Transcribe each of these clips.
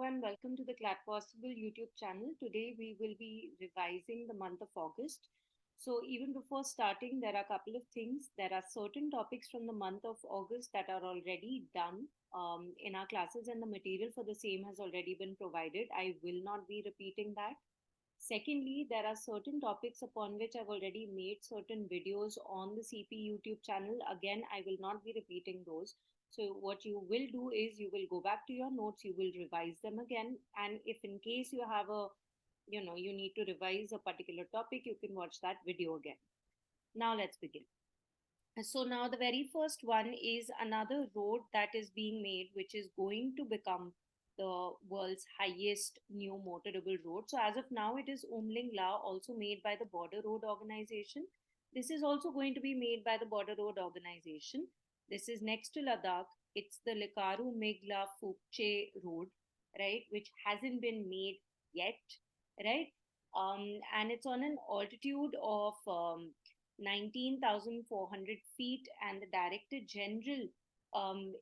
and welcome to the Glad Possible YouTube channel. Today we will be revising the month of August. So even before starting, there are a couple of things. There are certain topics from the month of August that are already done in our classes, and the material for the same has already been provided. I will not be repeating that. Secondly, there are certain topics upon which I've already made certain videos on the CP YouTube channel. Again, I will not be repeating those. So what you will do is you will go back to your notes, you will revise them again. And if in case you have you need to revise a particular topic, you can watch that video again. Now let's begin. So now the very first one is another road that is being made, which is going to become the world's highest new motorable road. So as of now, it is Omling Law, also made by the Border Road Organization. This is also going to be made by the Border Road Organization. This is next to Ladakh. It's the Likaru Megla Fukche Road, right, which hasn't been made yet, right? And it's on an altitude of 19,400 feet, and the Director General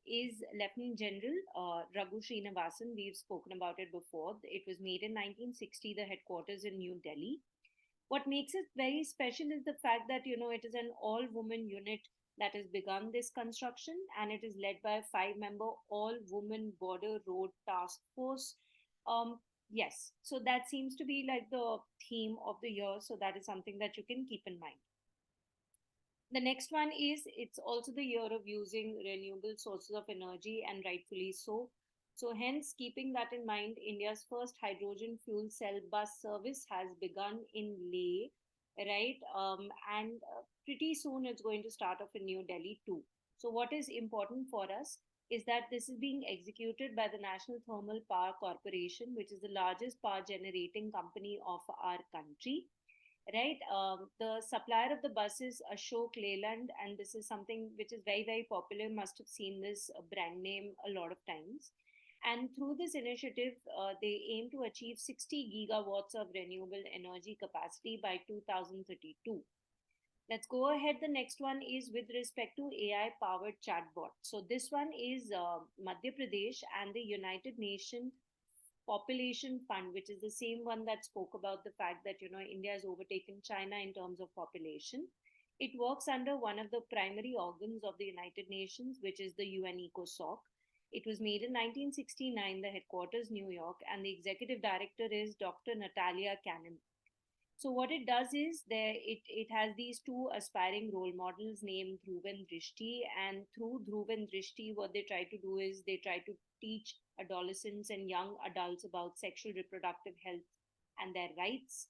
is Lieutenant General Raghu Srinivasan. We've spoken about it before. It was made in 1960, the headquarters in New Delhi. What makes it very special is the fact that, it is an all woman unit that has begun this construction, and it is led by a 5 member all woman border road task force. Yes, so that seems to be like the theme of the year. So that is something that you can keep in mind. The next one is it's also the year of using renewable sources of energy, and rightfully so. So, hence, keeping that in mind, India's first hydrogen fuel cell bus service has begun in Leh, right? And pretty soon it's going to start off in New Delhi too. So, what is important for us is that this is being executed by the National Thermal Power Corporation, which is the largest power generating company of our country, right? The supplier of the bus is Ashok Leyland, and this is something which is very, very popular. Must have seen this brand name a lot of times. And through this initiative, they aim to achieve 60 gigawatts of renewable energy capacity by 2032. Let's go ahead. The next one is with respect to AI powered chatbot. So this one is Madhya Pradesh and the United Nations Population Fund, which is the same one that spoke about the fact that India has overtaken China in terms of population. It works under one of the primary organs of the United Nations, which is the UN ECOSOC. It was made in 1969, the headquarters New York, and the executive director is Dr. Natalia Cannon. So what it does is it has these two aspiring role models named Dhruv and Drishti, and through Dhruv and Drishti, what they try to do is they try to teach adolescents and young adults about sexual reproductive health and their rights,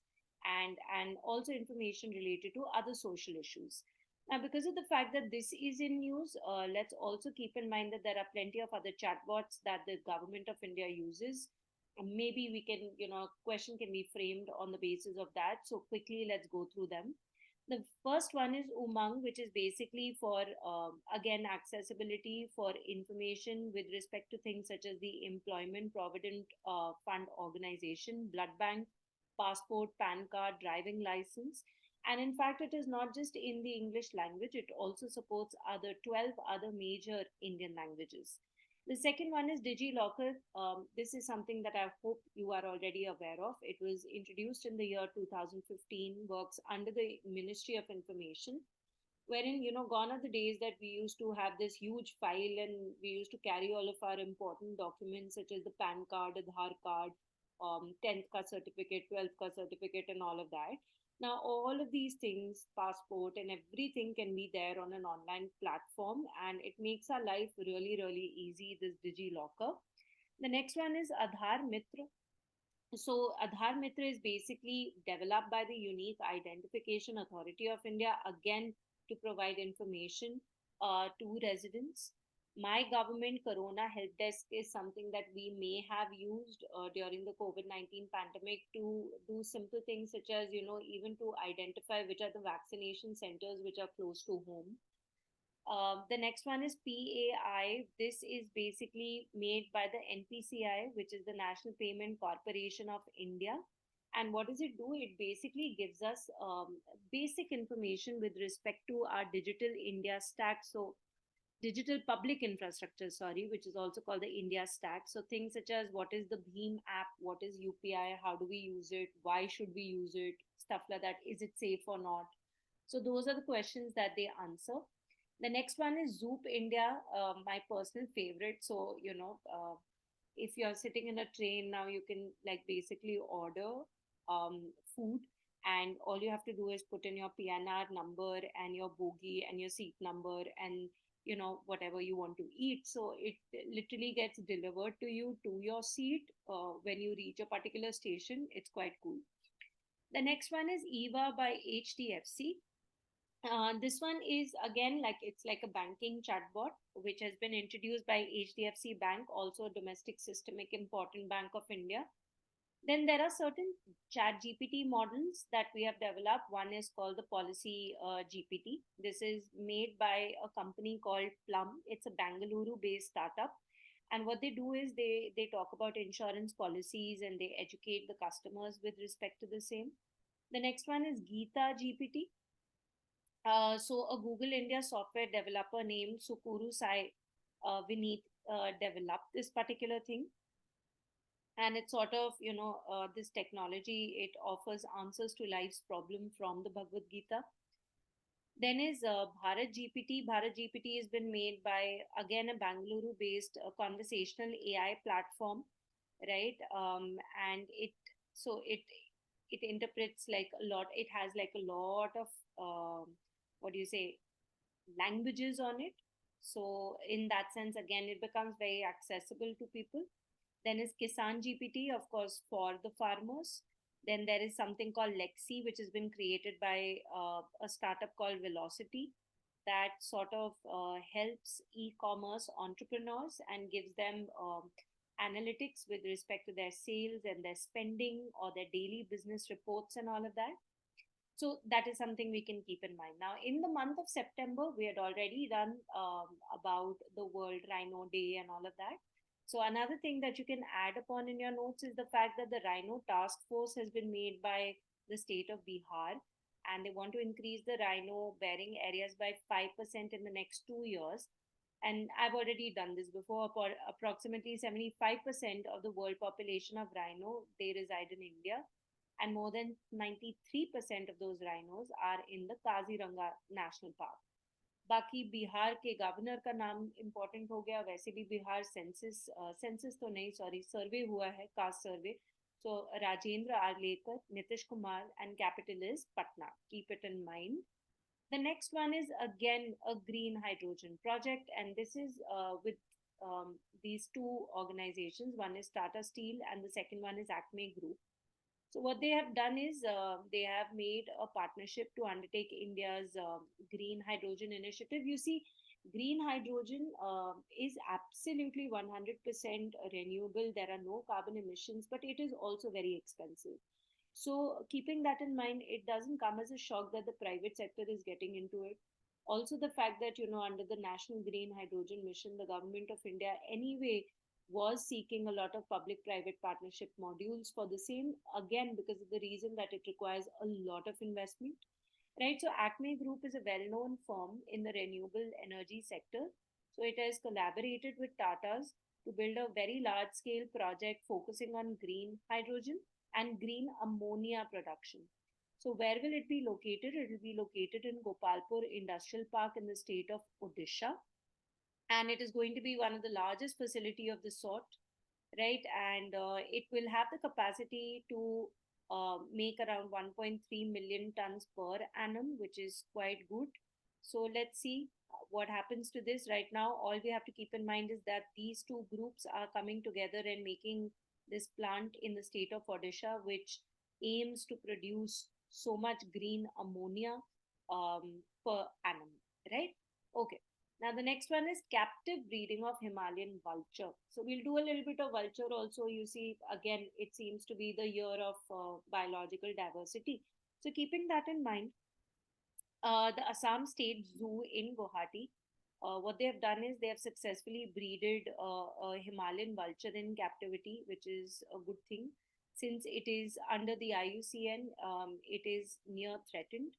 and also information related to other social issues. Now, because of the fact that this is in news, let's also keep in mind that there are plenty of other chatbots that the government of India uses. Maybe we can, question can be framed on the basis of that. So quickly, let's go through them. The first one is Umang, which is basically for, again, accessibility for information with respect to things such as the Employment Provident Fund Organization, Blood Bank, passport, PAN card, driving license. And in fact, it is not just in the English language, it also supports other 12 other major Indian languages. The second one is DigiLocker. This is something that I hope you are already aware of. It was introduced in the year 2015, works under the Ministry of Information, wherein, gone are the days that we used to have this huge file and we used to carry all of our important documents such as the PAN card, Aadhaar card, 10th ka certificate, 12th ka certificate, and all of that. Now, all of these things, passport and everything, can be there on an online platform, and it makes our life really, really easy, this DigiLocker. The next one is Aadhaar Mitra. So, Aadhaar Mitra is basically developed by the Unique Identification Authority of India, again, to provide information to residents. My government Corona Help Desk is something that we may have used during the COVID-19 pandemic to do simple things such as, even to identify which are the vaccination centers which are close to home. The next one is PAI. This is basically made by the NPCI, which is the National Payment Corporation of India. And what does it do? It basically gives us basic information with respect to our digital India stack. So digital public infrastructure, sorry, which is also called the India stack. So things such as what is the Bheem app, what is UPI, how do we use it, why should we use it, stuff like that. Is it safe or not? So those are the questions that they answer. The next one is Zoop India, my personal favorite. So if you're sitting in a train now, you can like basically order food, and all you have to do is put in your PNR number and your bogie and your seat number and whatever you want to eat. So it literally gets delivered to you to your seat when you reach a particular station. It's quite cool. The next one is Eva by HDFC. This one is again like it's like a banking chatbot which has been introduced by HDFC Bank, also a domestic systemic important bank of India. Then there are certain chat GPT models that we have developed. One is called the Policy GPT. This is made by a company called Plum. It's a Bangalore based startup. And what they do is they talk about insurance policies and they educate the customers with respect to the same. The next one is Geeta GPT. So a Google India software developer named Sukuru Sai Vineet developed this particular thing. And it's sort of, this technology, it offers answers to life's problem from the Bhagavad Gita. Then is Bharat GPT. Bharat GPT has been made by, again, a Bangalore based conversational AI platform, right? And it interprets like a lot, it has like a lot of, what do you say, languages on it. So in that sense, again, it becomes very accessible to people. Then is Kisan GPT, of course, for the farmers. Then there is something called Lexi, which has been created by a startup called Velocity that sort of helps e-commerce entrepreneurs and gives them analytics with respect to their sales and their spending or their daily business reports and all of that. So that is something we can keep in mind. Now, in the month of September, we had already done about the World Rhino Day and all of that. So another thing that you can add upon in your notes is the fact that the Rhino Task Force has been made by the state of Bihar, and they want to increase the rhino bearing areas by 5% in the next 2 years. And I've already done this before. Approximately 75% of the world population of rhino, they reside in India, and more than 93% of those rhinos are in the Kaziranga National Park. बाकी बिहार के governor का नाम important हो गया. वैसे भी Bihar census तो नहीं, सॉरी, सर्वे हुआ है, cast survey. So Rajendra Arlekar, Nitish Kumar, and capital is Patna. Keep it in mind. The next one is again a green hydrogen project, and this is with these two organizations. One is Tata Steel, and the second one is Acme Group. So what they have done is they have made a partnership to undertake India's green hydrogen initiative. You see, green hydrogen is absolutely 100% renewable. There are no carbon emissions, but it is also very expensive. So keeping that in mind, it doesn't come as a shock that the private sector is getting into it. Also, the fact that, under the National Green Hydrogen Mission, the government of India anyway was seeking a lot of public private partnership modules for the same, again because of the reason that it requires a lot of investment, right? So Acme Group is a well-known firm in the renewable energy sector. So it has collaborated with Tatas to build a very large scale project focusing on green hydrogen and green ammonia production. So where will it be located? It will be located in Gopalpur Industrial Park in the state of Odisha, and it is going to be one of the largest facility of the sort, right? And it will have the capacity to make around 1.3 million tons per annum, which is quite good. So let's see what happens to this. Right now, all we have to keep in mind is that these two groups are coming together and making this plant in the state of Odisha, which aims to produce so much green ammonia per annum, right? Okay. Now, the next one is captive breeding of Himalayan vulture. So, we'll do a little bit of vulture also. You see, again, it seems to be the year of biological diversity. So, keeping that in mind, the Assam State Zoo in Guwahati, what they have done is they have successfully breeded a Himalayan vulture in captivity, which is a good thing. Since it is under the IUCN, it is near threatened.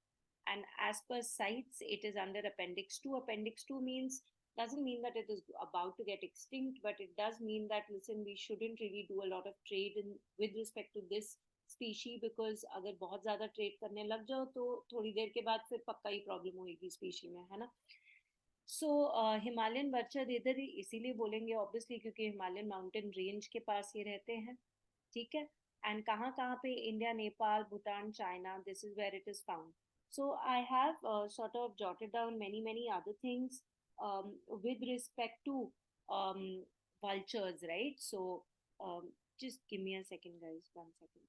And as per CITES, it is under Appendix 2. Appendix 2 means Doesn't mean that it is about to get extinct, but it does mean that, listen, we shouldn't really do a lot of trade in with respect to this species, because अगर बहुत ज़्यादा trade करने लग जाओ तो थोड़ी देर के बाद फिर पक्का ही प्रॉब्लम होगी स्पीशी में, है ना. सो हिमालयन वर्चर इधर इसीलिए बोलेंगे ऑब्वियसली क्योंकि हिमालयन माउंटेन रेंज के पास ये रहते हैं, ठीक है. एंड कहाँ कहाँ पे? India, Nepal, Bhutan, China, this is where it is found. So I have sort of jotted down many other things with respect to um, vultures, right? So just give me a second, guys. 1 second.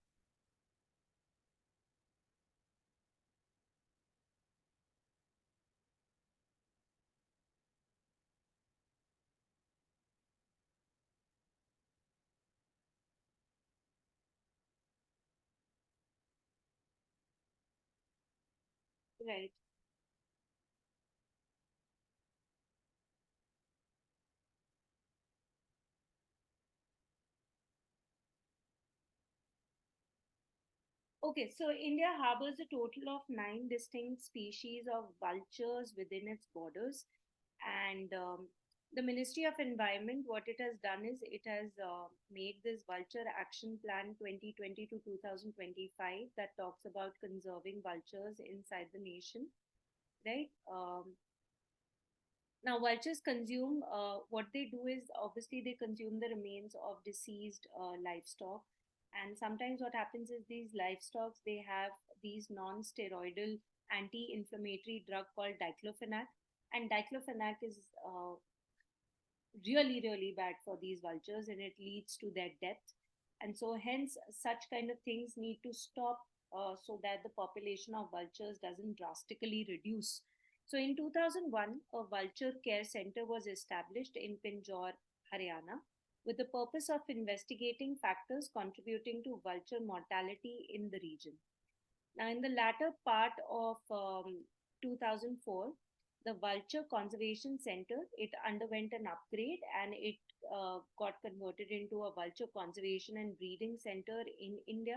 Right. Okay, so India harbors a total of 9 distinct species of vultures within its borders. And the Ministry of Environment, what it has done is it has made this Vulture Action Plan 2020 to 2025 that talks about conserving vultures inside the nation, right? Now, vultures consume, what they do is obviously they consume the remains of deceased livestock. And sometimes what happens is these livestock, they have these non-steroidal anti-inflammatory drug called diclofenac. And diclofenac is really bad for these vultures and it leads to their death. And so hence such kind of things need to stop so that the population of vultures doesn't drastically reduce. So in 2001, a vulture care center was established in Pinjore, Haryana, with the purpose of investigating factors contributing to vulture mortality in the region. Now, in the latter part of 2004, the Vulture Conservation Center, it underwent an upgrade and it got converted into a Vulture Conservation and Breeding Center in India.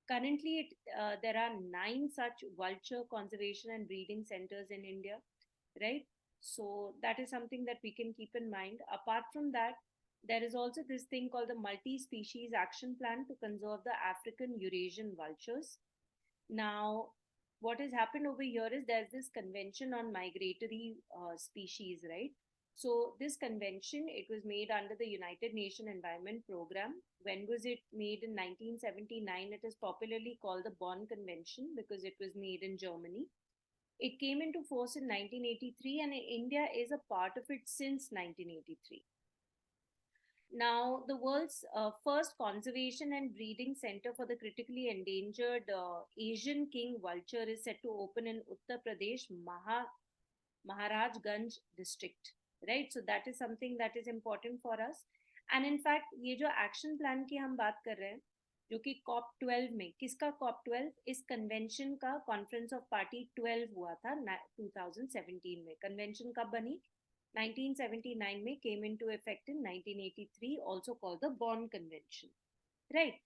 Currently, there are 9 such vulture conservation and breeding centers in India, right? So that is something that we can keep in mind. Apart from that, there is also this thing called the Multi-Species Action Plan to conserve the African Eurasian vultures. Now, what has happened over here is there's this convention on migratory species, right? So this convention, it was made under the United Nations Environment Program. When was it made? In 1979. It is popularly called the Bonn Convention because it was made in Germany. It came into force in 1983 and India is a part of it since 1983. Now, the world's first conservation and breeding center for the critically endangered Asian king vulture is set to open in Uttar Pradesh, Maharajganj district, right? So that is something that is important for us. And in fact, ये जो action plan की हम बात कर रहे हैं, जो कि COP 12 में, किसका COP 12? इस convention का Conference of Party 12 हुआ था 2017 में. Convention कब बनी? 1979 में, came into effect in 1983, also called the Bonn Convention, right?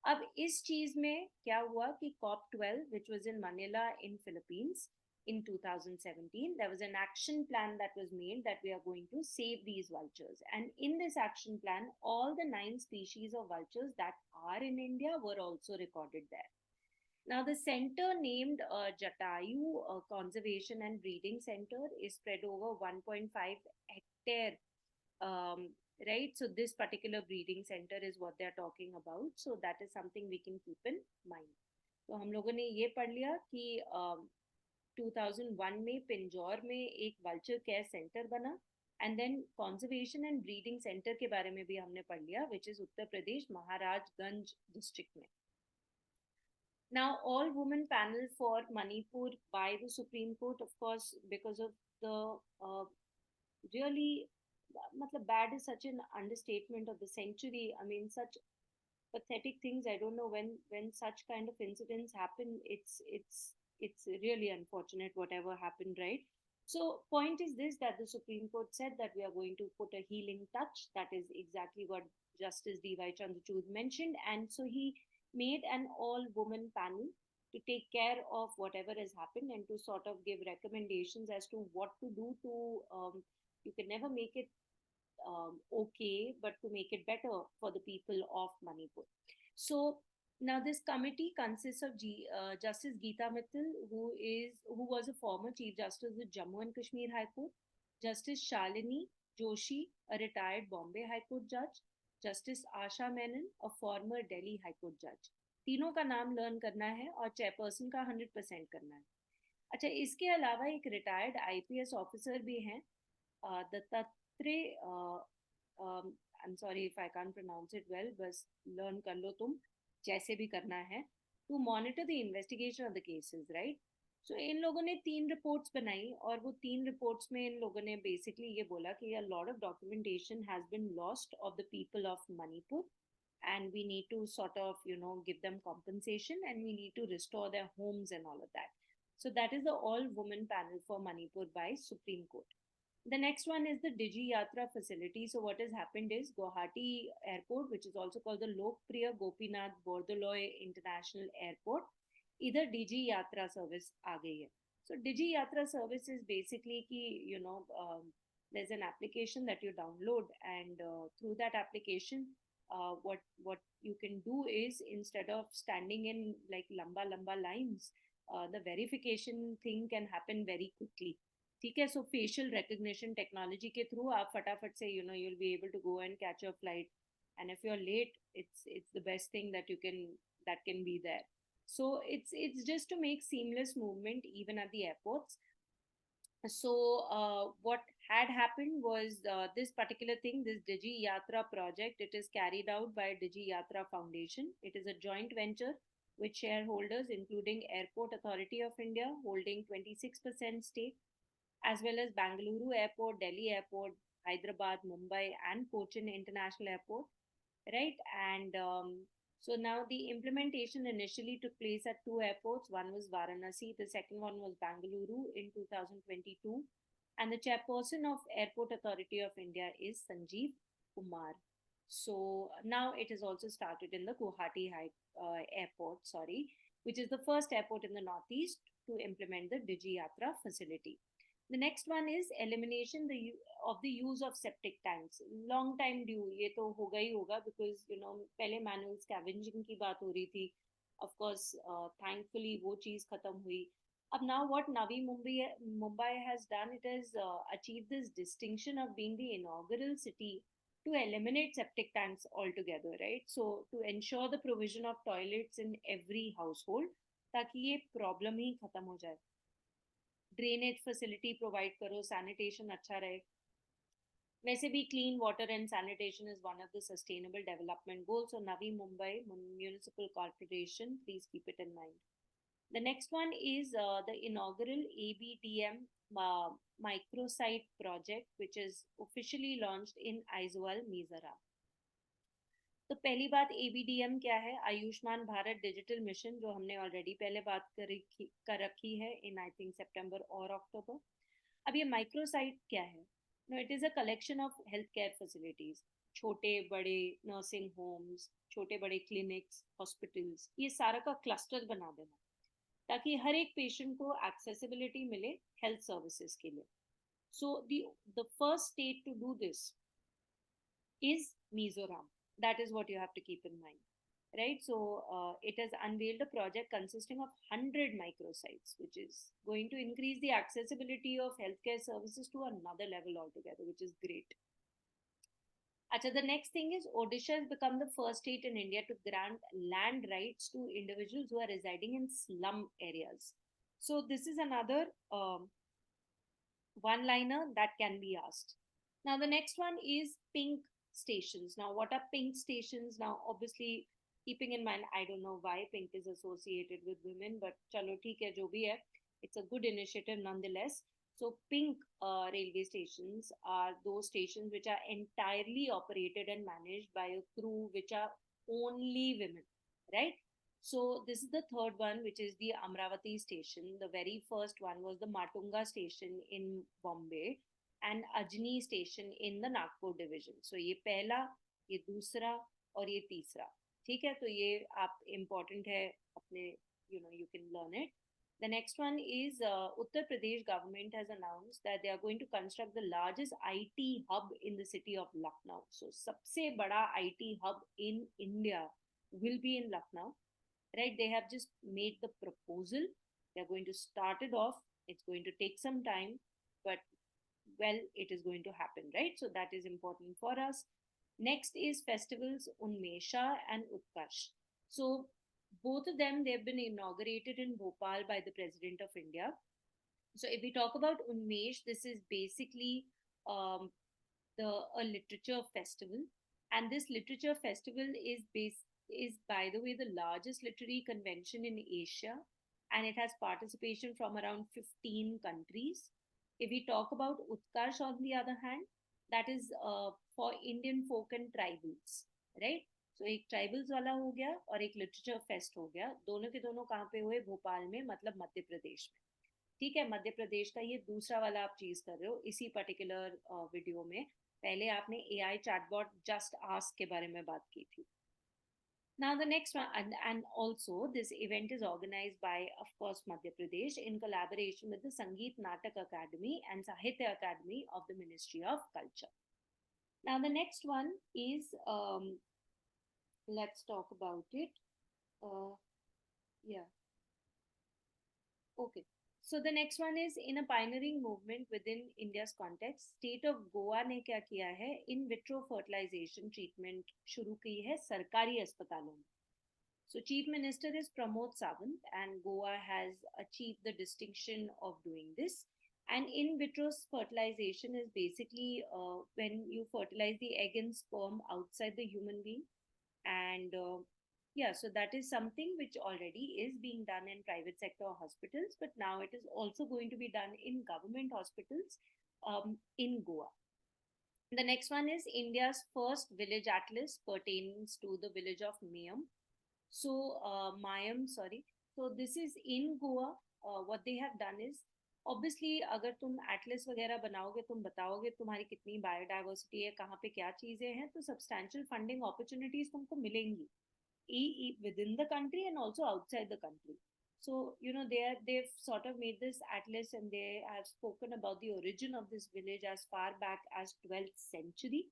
अब इस चीज में क्या हुआ कि COP 12, which was in Manila in Philippines in 2017, there was an action plan that was made that we are going to save these vultures. And in this action plan, all the 9 species of vultures that are in India were also recorded there. Now, the center named Jatayu Conservation and Breeding Center is spread over 1.5 hectare, right? So this particular breeding center is what they are talking about. So that is something we can keep in mind. तो हम लोगों ने ये पढ़ लिया कि 2001 में पिंजौर में एक वल्चर केयर सेंटर बना and then conservation and breeding centre के बारे में भी हमने पढ़ लिया which is Uttar Pradesh Maharajganj district में. Now, all women panel for Manipur by the Supreme Court, of course, because of the really, matlab, bad is such an understatement of the century. I mean, such pathetic things. I don't know when such kind of incidents happen. It's really unfortunate whatever happened, right? So point is this, that the Supreme Court said that we are going to put a healing touch. That is exactly what Justice D.Y. Chandrachud mentioned. And so he made an all-woman panel to take care of whatever has happened and to sort of give recommendations as to what to do to You can never make it okay, but to make it better for the people of Manipur. So now this committee consists of Justice Geeta Mittal, who was a former Chief Justice of Jammu and Kashmir High Court, Justice Shalini Joshi, a retired Bombay High Court judge, Justice Asha Menon, a former Delhi High Court judge. तीनों का नाम learn करना है और chairperson का 100% करना है. अच्छा, इसके अलावा एक रिटायर्ड आईपीएस ऑफिसर भी हैं, Dattatreya, I am sorry if I can't pronounce it well, बस लर्न कर लो तुम, जैसे भी करना है, to monitor the investigation of the cases, right. So इन लोगों ने 3 रिपोर्ट्स बनाई और वो 3 रिपोर्ट्स में इन लोगों ने बेसिकली ये बोला कि a lot of documentation has been lost of the people of Manipur and we need to sort of give them compensation and we need to restore their homes and all of that. So that is the all woman panel for Manipur by Supreme Court. The next one is the Digi Yatra facility. So what has happened is Guwahati Airport, which is also called the Lokpriya Gopinath Bordoloy International Airport, either Digi Yatra service aa gayi hai. So Digi Yatra service is basically ki there's an application that you download and through that application what you can do is, instead of standing in like lamba lines, the verification thing can happen very quickly. ठीक है. So facial recognition technology के through आप फटाफट से you'll be able to go and catch your flight, and if you're late, it's the best thing that can be there. So it's just to make seamless movement even at the airports. So what had happened was this particular thing, this Digi Yatra project, it is carried out by Digi Yatra Foundation. It is a joint venture with shareholders including Airport Authority of India holding 26% stake, as well as Bangalore Airport, Delhi Airport, Hyderabad, Mumbai, and Cochin International Airport, right? And so now the implementation initially took place at 2 airports. One was Varanasi, the second one was Bangalore in 2022. And the chairperson of Airport Authority of India is Sanjeev Kumar. So now it is also started in the Guwahati Airport, which is the first airport in the Northeast to implement the Digi Yatra facility. The next one is elimination of the use of septic tanks. Long time due, ये तो होगा ही होगा, because पहले manual scavenging की बात हो रही थी. Of course, thankfully वो चीज खत्म हुई. अब now what Navi Mumbai has done, it has achieved this distinction of being the inaugural city to eliminate septic tanks altogether, right? So to ensure the provision of toilets in every household, ताकि ये problem ही खत्म हो जाए. Drainage facility provide करो, sanitation अच्छा रहे. वैसे भी clean water and sanitation is one of the sustainable development goals. So Navi Mumbai municipal corporation, please keep it in mind. The next one is the inaugural ABDM microsite project, which is officially launched in Aizawl, Mizoram. तो पहली बात, ABDM क्या है? Ayushman Bharat digital mission, जो हमने already पहले बात कर रखी है इन आई थिंक सितंबर और अक्टूबर. अब ये माइक्रोसाइट क्या है? No, it is a collection of health care facilities, छोटे बड़े नर्सिंग होम्स, छोटे बड़े क्लिनिक्स, हॉस्पिटल्स, ये सारा का क्लस्टर बना देना ताकि हर एक पेशेंट को एक्सेसिबिलिटी मिले हेल्थ सर्विसेज के लिए. So the first state to do this is Mizoram. That is what you have to keep in mind, right? So it has unveiled a project consisting of 100 microsites, which is going to increase the accessibility of healthcare services to another level altogether, which is great. Achha, the next thing is Odisha has become the first state in India to grant land rights to individuals who are residing in slum areas. So this is another one-liner that can be asked. Now the next one is pink stations. Now what are pink stations? Now obviously keeping in mind, I don't know why pink is associated with women, but chalo theek hai, jo bhi hai, it's a good initiative nonetheless. So pink railway stations are those stations which are entirely operated and managed by a crew which are only women, right? So this is the third one, which is the Amravati station. The very first one was the Matunga station in Bombay and Ajni station in the Nagpur division. So ये पहला, ये दूसरा और ये तीसरा. ठीक है, तो ये आप important है अपने, you can learn it. The next one is Uttar Pradesh government has announced that they are going to construct the largest IT hub in the city of Lucknow. So, sabse bada IT hub in India will be in Lucknow, right? They have just made the proposal. They're going to start it off. It's going to take some time, but well, it is going to happen, right? So that is important for us. Next is festivals Unmesha and Utkarsh. So both of them, they've been inaugurated in Bhopal by the President of India. So if we talk about Unmesh, this is basically um, a literature festival, and this literature festival is by the way the largest literary convention in Asia, and it has participation from around 15 countries. If we talk about Utkarsh, on the other hand, that is for Indian folk and tribals, right? So एक tribals वाला हो गया और एक literature fest हो गया, दोनों के दोनों कहाँ पे हुए? भोपाल में, मतलब मध्य प्रदेश में। ठीक है, मध्य प्रदेश का ये दूसरा वाला आप चीज कर रहे हो इसी पर्टिकुलर वीडियो में। पहले आपने एआई चैटबॉट जस्ट आस्क के बारे में बात की थी। Now the next one, and also this event is organized by, of course, Madhya Pradesh in collaboration with the Sangeet Natak Academy and Sahitya Academy of the Ministry of Culture. Now the next one is, let's talk about it. Yeah. Okay. So the next one is, in a pioneering movement within India's context, state of Goa ने क्या किया है? In vitro fertilization treatment शुरू की है सरकारी अस्पतालों में. So Chief Minister is Pramod Sawant, and Goa has achieved the distinction of doing this. And in vitro fertilization is basically when you fertilize the egg and sperm outside the human being. And yeah, so that is something which already is being done in private sector hospitals, but now it is also going to be done in government hospitals in Goa. The next one is India's first village atlas pertains to the village of Mayam. So, Mayam, sorry. So this is in Goa. What they have done is, obviously अगर तुम Atlas वगैरह बनाओगे, तुम बताओगे तुम्हारी कितनी biodiversity है, कहाँ पे क्या चीजें हैं, तो सब्सटैंशियल फंडिंग अपॉर्चुनिटीज तुमको मिलेंगी within the country and also outside the country. So they've sort of made this atlas, and they have spoken about the origin of this village as far back as 12th century.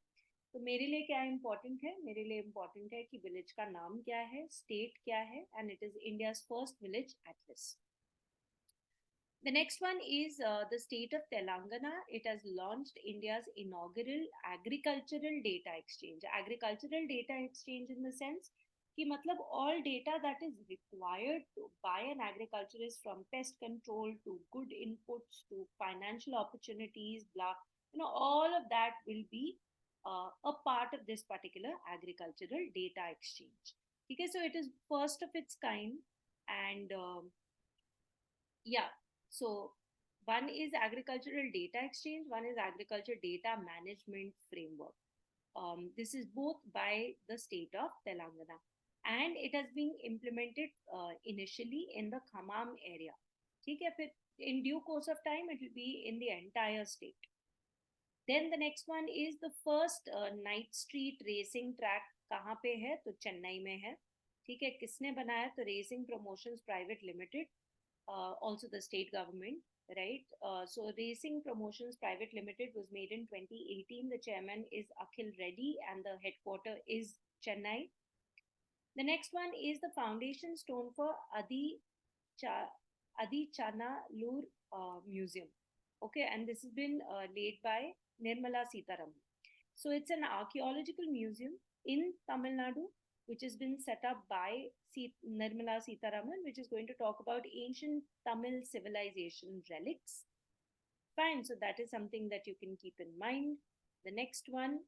तो मेरे लिए क्या important है? मेरे लिए important है कि village का नाम क्या है, स्टेट क्या है, and it is India's first village Atlas. The next one is the state of Telangana. It has launched India's inaugural agricultural data exchange. Agricultural data exchange in the sense कि मतलब all data that is required by an agriculturist, from pest control to good inputs to financial opportunities, blah, all of that will be a part of this particular agricultural data exchange. Okay, so it is first of its kind, and yeah, so one is agricultural data exchange, one is agriculture data management framework. This is both by the state of Telangana, and it has been implemented initially in the Khammam area. Okay, in due course of time, it will be in the entire state. Then the next one is the first night street racing track कहाँ पे है? तो चेन्नई में है. ठीक है, किसने बनाया? तो Racing Promotions Private Limited, also the state government, right? So Racing Promotions Private Limited was made in 2018. The chairman is Akhil Reddy, and the headquarter is Chennai. The next one is the foundation stone for Adi Chanalur Museum. Okay, and this has been laid by Nirmala Sitaraman. So it's an archaeological museum in Tamil Nadu, which has been set up by Nirmala Sitaraman, which is going to talk about ancient Tamil civilization relics. Fine, so that is something that you can keep in mind. The next one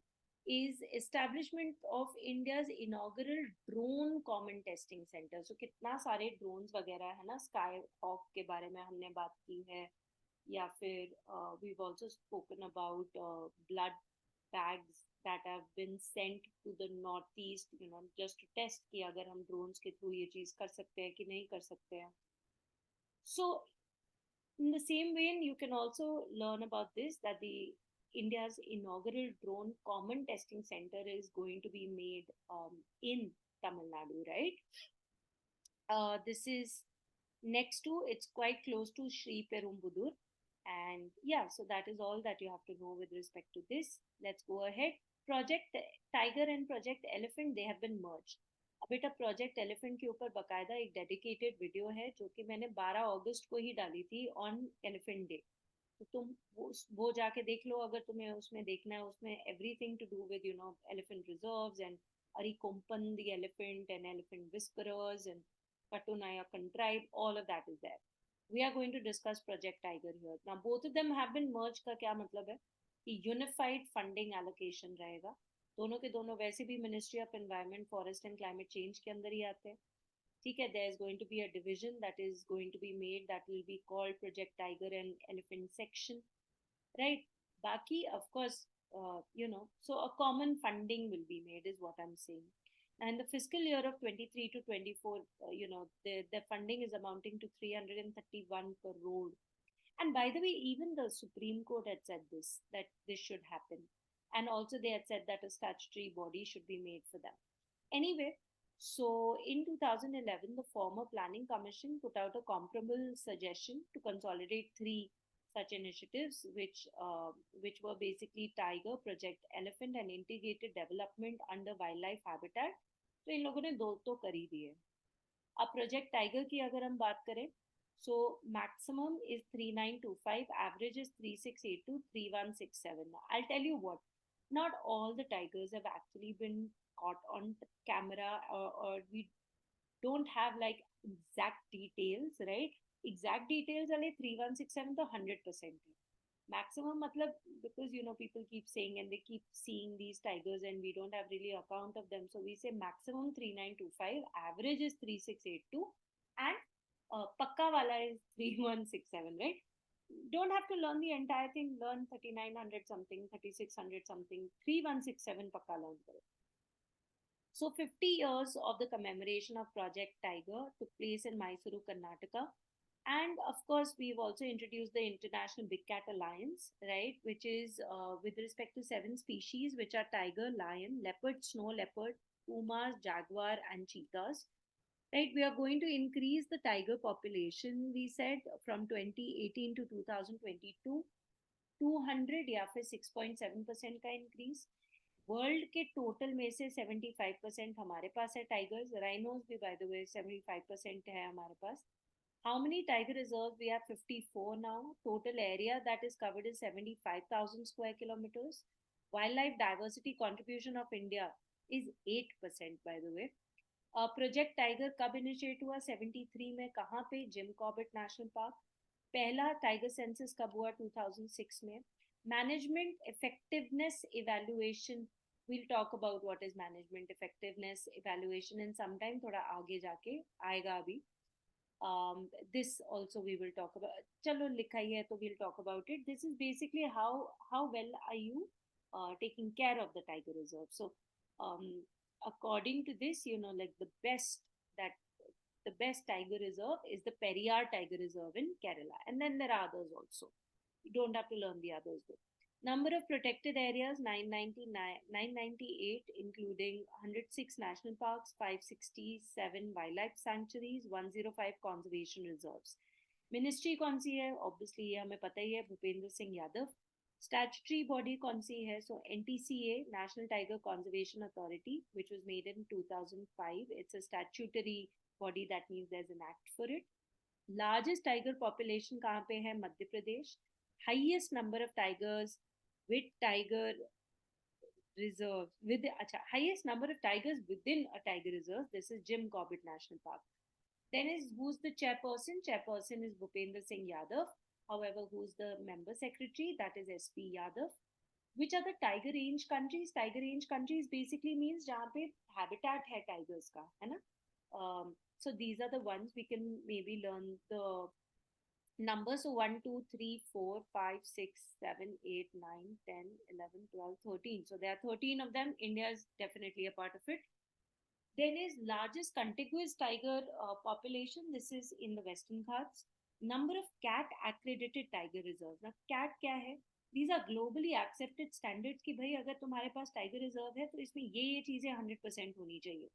is establishment of India's inaugural drone common testing center. So कितना सारे drones वगैरह है ना, Skyhawk के बारे में हमने बात की है, या फिर we've also spoken about blood bags that have been sent to the northeast, just to test कि अगर हम drones के through ये चीज कर सकते हैं कि नहीं कर सकते हैं. So in the same way, you can also learn about this, that the India's inaugural drone common testing center is going to be made in Tamil Nadu, right? This is Next to, it's quite close to Sri Perumbudur. And yeah, so that is all that you have to know with respect to this. Let's go ahead. Project Tiger and Project Elephant, they have been merged. बेटा project elephant के ऊपर बकायदा एक dedicated video है जो कि मैंने 12 अगस्त को ही डाली थी ऑन एलिफेंट डे. तो तुम वो जाके देख लो अगर तुम्हें उसमें देखना है. उसमें everything to do with elephant reserves and Arikompan the elephant and elephant whisperers and Katunayakan tribe, all of that is there. We are going to discuss Project Tiger here. Now both of them have been merged का क्या मतलब है कि unified funding allocation रहेगा. दोनों के दोनों वैसे भी ministry of environment forest and climate change के अंदर ही आते हैं. ठीक है, there is going to be a division that is going to be made that will be called Project Tiger and Elephant section, right? Baki, of course, so a common funding will be made is what I'm saying. And the fiscal year of 23 to 24, the funding is amounting to 331 crore. And by the way, even the Supreme Court had said this, that this should happen. And also they had said that a statutory body should be made for them. Anyway, so in 2011, the former Planning Commission put out a comparable suggestion to consolidate three such initiatives, which were basically Tiger, Project Elephant, and integrated development under wildlife habitat. तो इन लोगों ने दो तो कर ही दिए. अब project tiger की अगर हम बात करें, so maximum is 3925, average is 3682, 3167. I'll tell you what, not all the tigers have actually been caught on camera, or we don't have like exact details, right? Exact details वाले 3167 तो 100% है. Maximum matlab, because people keep saying and they keep seeing these tigers and we don't have really account of them, so we say maximum 3925, average is 3682, and pakka wala is 3167, right? Don't have to learn the entire thing, learn 3900 something, 3600 something, 3167 pakka learn karo. So 50 years of the commemoration of Project Tiger took place in Mysuru, Karnataka. And of course, we've also introduced the International Big Cat Alliance, right, which is with respect to 7 species, which are tiger, lion, leopard, snow leopard, pumas, jaguar, and cheetahs. Right, we are going to increase the tiger population, we said, from 2018 to 2022, 200 या फिर 6.7% का increase. World के total में से 75% हमारे पास है tigers. Rhinos भी by the way 75% है हमारे पास. How many tiger reserves? We have 54 now. Total area that is covered is 75,000 square kilometers. Wildlife diversity contribution of India is 8%, by the way. Project Tiger कब initiate हुआ? 73 में. कहाँ पे? Jim Corbett national park. पहला tiger census कब हुआ? 2006 में. Management effectiveness evaluation. We'll talk about what is management effectiveness evaluation in some time. थोड़ा आगे जाके आएगा अभी. This also we will talk about. चलो लिखा ही है तो we'll talk about it. This is basically how well are you taking care of the tiger reserve. So according to this, like the best tiger reserve is the Periyar Tiger Reserve in Kerala, and then there are others also. You don't have to learn the others though. Number of protected areas 998, including 106 national parks, 567 wildlife sanctuaries, 105 conservation reserves. Ministry कौन सी है? Obviously ये हमें पता ही है, Bhupendra Singh Yadav. Statutory body कौन सी है? So NTCA, National Tiger Conservation Authority, which was made in 2005. It's a statutory body, that means there's an act for it. Largest tiger population कहाँ पे है? Madhya Pradesh. Highest number of tigers with tiger reserve, highest number of tigers within a tiger reserve. This is Jim Corbett National Park. Then is who's the chairperson? Chairperson is Bhupendra Singh Yadav. However, who's the member secretary? That is SP Yadav. Which are the tiger range countries? Tiger range countries basically means जहाँ पे habitat है tigers का, है ना? So these are the ones we can maybe learn the numbers. So 1, 2, 3, 4, 5, 6, 7, 8, 9, 10, 11, 12, 13. So there are 13 of them. India is definitely a part of it. Then is largest contiguous tiger population. This is in the Western Ghats. Number of cat accredited tiger reserves. Now cat क्या है? These are globally accepted standards कि भाई अगर तुम्हारे पास tiger reserve है तो इसमें ये चीजें 100% होनी चाहिए.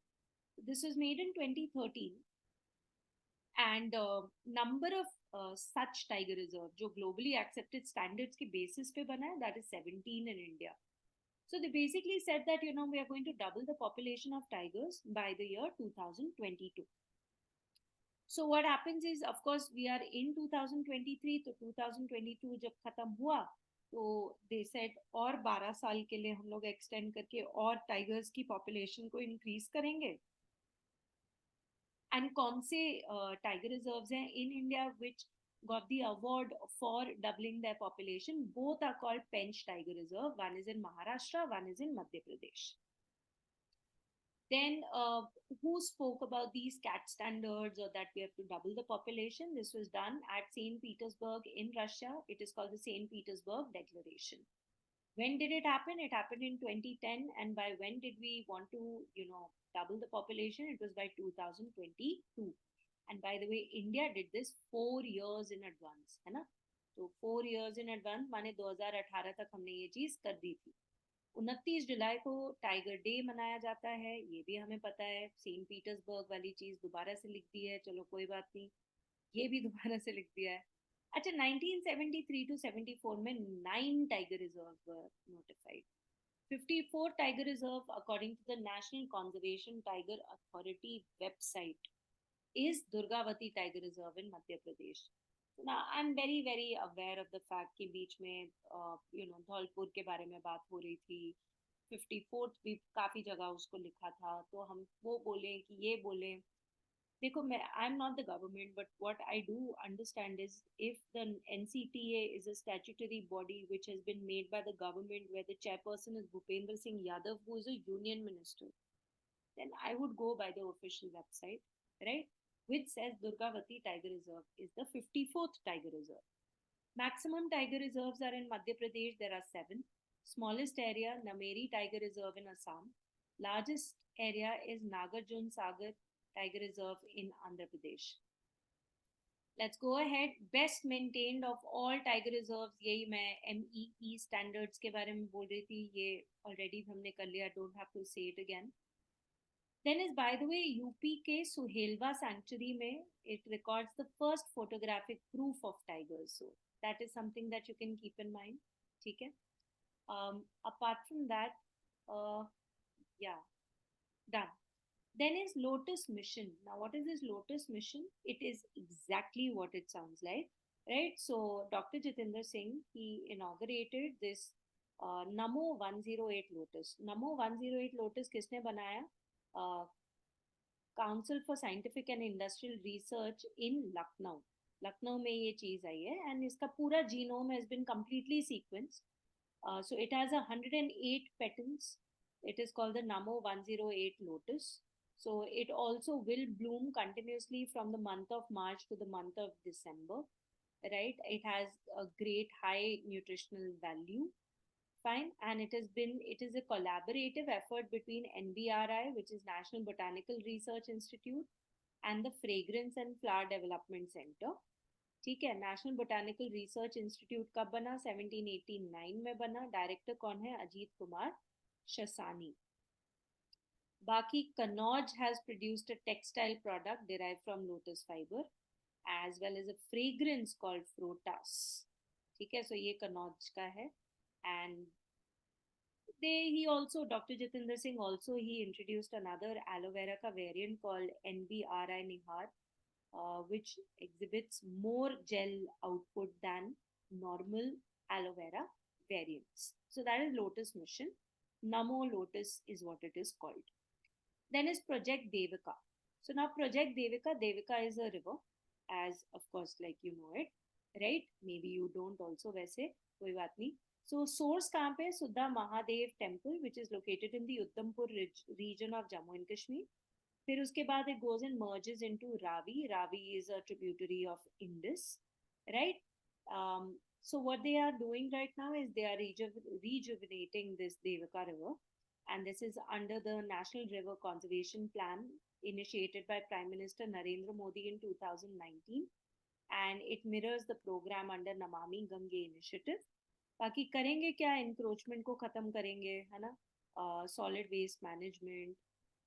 This was made in 2013. and number of such tiger reserve जो globally accepted standards के basis पे बना है, that is 17 in India. So they basically said that, you know, we are going to double the population of tigers by the year 2022. So what happens is, of course, we are in 2023, तो 2022 जब खत्म हुआ, तो they said और 12 साल के लिए हम लोग extend करके और tigers की population को increase करेंगे. And कौन से tiger reserves हैं in India which got the award for doubling their population? Both are called Pench Tiger Reserve. One is in Maharashtra, one is in Madhya Pradesh. Then who spoke about these cat standards or that we have to double the population? This was done at St. Petersburg in Russia. It is called the St. Petersburg Declaration. When did it happen? It happened in 2010. And by when did we want to, you know, double the population? It was by 2022. And by the way, India did this 4 years in advance, है ना? तो 4 years in advance माने 2018 तक हमने ये चीज कर दी थी. 29 जुलाई को टाइगर डे मनाया जाता है, ये भी हमें पता है. सेंट पीटर्सबर्ग वाली चीज दोबारा से लिख दी है, चलो कोई बात नहीं, ये भी दोबारा से लिख दिया है. अच्छा, 1973 to 74 में 9 tiger reserve were notified. 54 tiger reserve according to the National Conservation Tiger Authority website is Durgavati Tiger Reserve in Madhya Pradesh. So now I'm very very aware of the fact कि बीच में you know Dholpur के बारे में बात हो रही थी, 54th भी काफी जगह उसको लिखा था, तो हम वो बोले कि ये बोले. देखो मैं I'm not the government, but what I do understand is if the NCTA is a statutory body which has been made by the government where the chairperson is Bhupendra Singh Yadav, who is a union minister, then I would go by the official website, right? Which says Durgavati Tiger Reserve is the 54th Tiger Reserve. Maximum tiger reserves are in Madhya Pradesh. There are 7. Smallest area, Nameri Tiger Reserve in Assam. Largest area is Nagarjun Sagar Tiger Reserve in Andhra Pradesh. Let's go ahead. Best maintained of all tiger reserves. यही मैं MEE standards के बारे में बोल रही थी. ये already हमने कर लिया. Don't have to say it again. Then is, by the way, UP के सुहेलवा sanctuary में it records the first photographic proof of tigers. So that is something that you can keep in mind. ठीक है? Apart from that, yeah, done. Then is Lotus Mission. Now, what is this Lotus Mission? It is exactly what it sounds like, right? So Dr. Jitendra Singh, he inaugurated this Namo 108 Lotus. Namo 108 Lotus किसने बनाया? Council for Scientific and Industrial Research in Lucknow. Lucknow में ये चीज आई है and इसका पूरा genome has been completely sequenced. So it has 108 patents. It is called the Namo 108 Lotus. So it also will bloom continuously from the month of March to the month of December, right? It has a great high nutritional value. Fine. And it is a collaborative effort between NBRI, which is National Botanical Research Institute, and the Fragrance and Flower Development Center. ठीक है. National botanical research institute कब बना? 1789 में बना. Director कौन है? अजीत कुमार शसानी. बाकी Kannauj has produced a textile product derived from lotus fiber as well as a fragrance called frotas. ठीक है. So ये कनौज का है. And he also, Dr. Jitendra Singh also, he introduced another aloe vera ka variant called NBRI Nihar, which exhibits more gel output than normal aloe vera variants. So that is Lotus Mission. Namo Lotus is what it is called. Then is Project Devika. So now Project Devika is a river, as of course like you know it, right? Maybe you don't also, वैसे कोई बात नहीं. So source कहाँ पे? Suddha Mahadev Temple, which is located in the Udhampur region of Jammu and Kashmir. फिर उसके बाद it goes and merges into Ravi. Ravi is a tributary of Indus, right? So what they are doing right now is they are rejuvenating this Devika river, and this is under the National River Conservation Plan initiated by Prime Minister Narendra Modi in 2019, and it mirrors the program under Namami Gange initiative. बाकी करेंगे क्या? Encroachment को खत्म करेंगे, है ना? Solid waste management.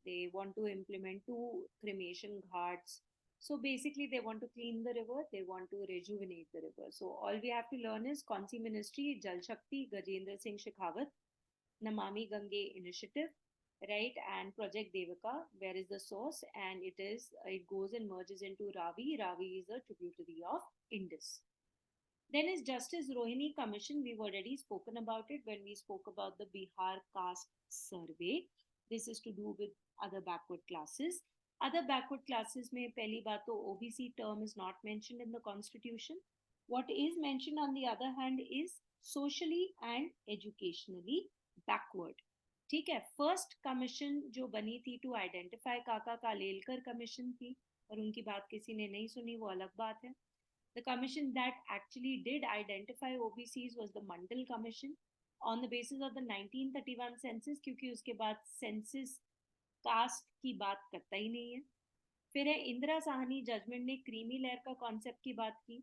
They want to implement 2 cremation ghats. So basically, they want to clean the river, they want to rejuvenate the river. So all we have to learn is Kaunsi Ministry, Jal Shakti, Gajendra Singh Shekhawat, Namami Gange Initiative, right, and Project Devaka, where is the source, and it goes and merges into Ravi. Ravi is a tributary of Indus. Then is Justice Rohini Commission. We've already spoken about it when we spoke about the Bihar Caste Survey. This is to do with other backward classes. Other backward classes में पहली बात तो OBC term is not mentioned in the constitution. What is mentioned on the other hand is socially and educationally backward. ठीक है, first commission जो बनी थी to identify काका कालेलकर कमीशन थी, और उनकी बात किसी ने नहीं सुनी, वो अलग बात है. The commission that actually did identify OBCs was the Mandal Commission on the basis of the 1931 census, क्योंकि उसके बाद census कास्ट की बात करता ही नहीं है. फिर है इंदिरा साहनी जजमेंट ने क्रीमी लेयर का कॉन्सेप्ट की बात की,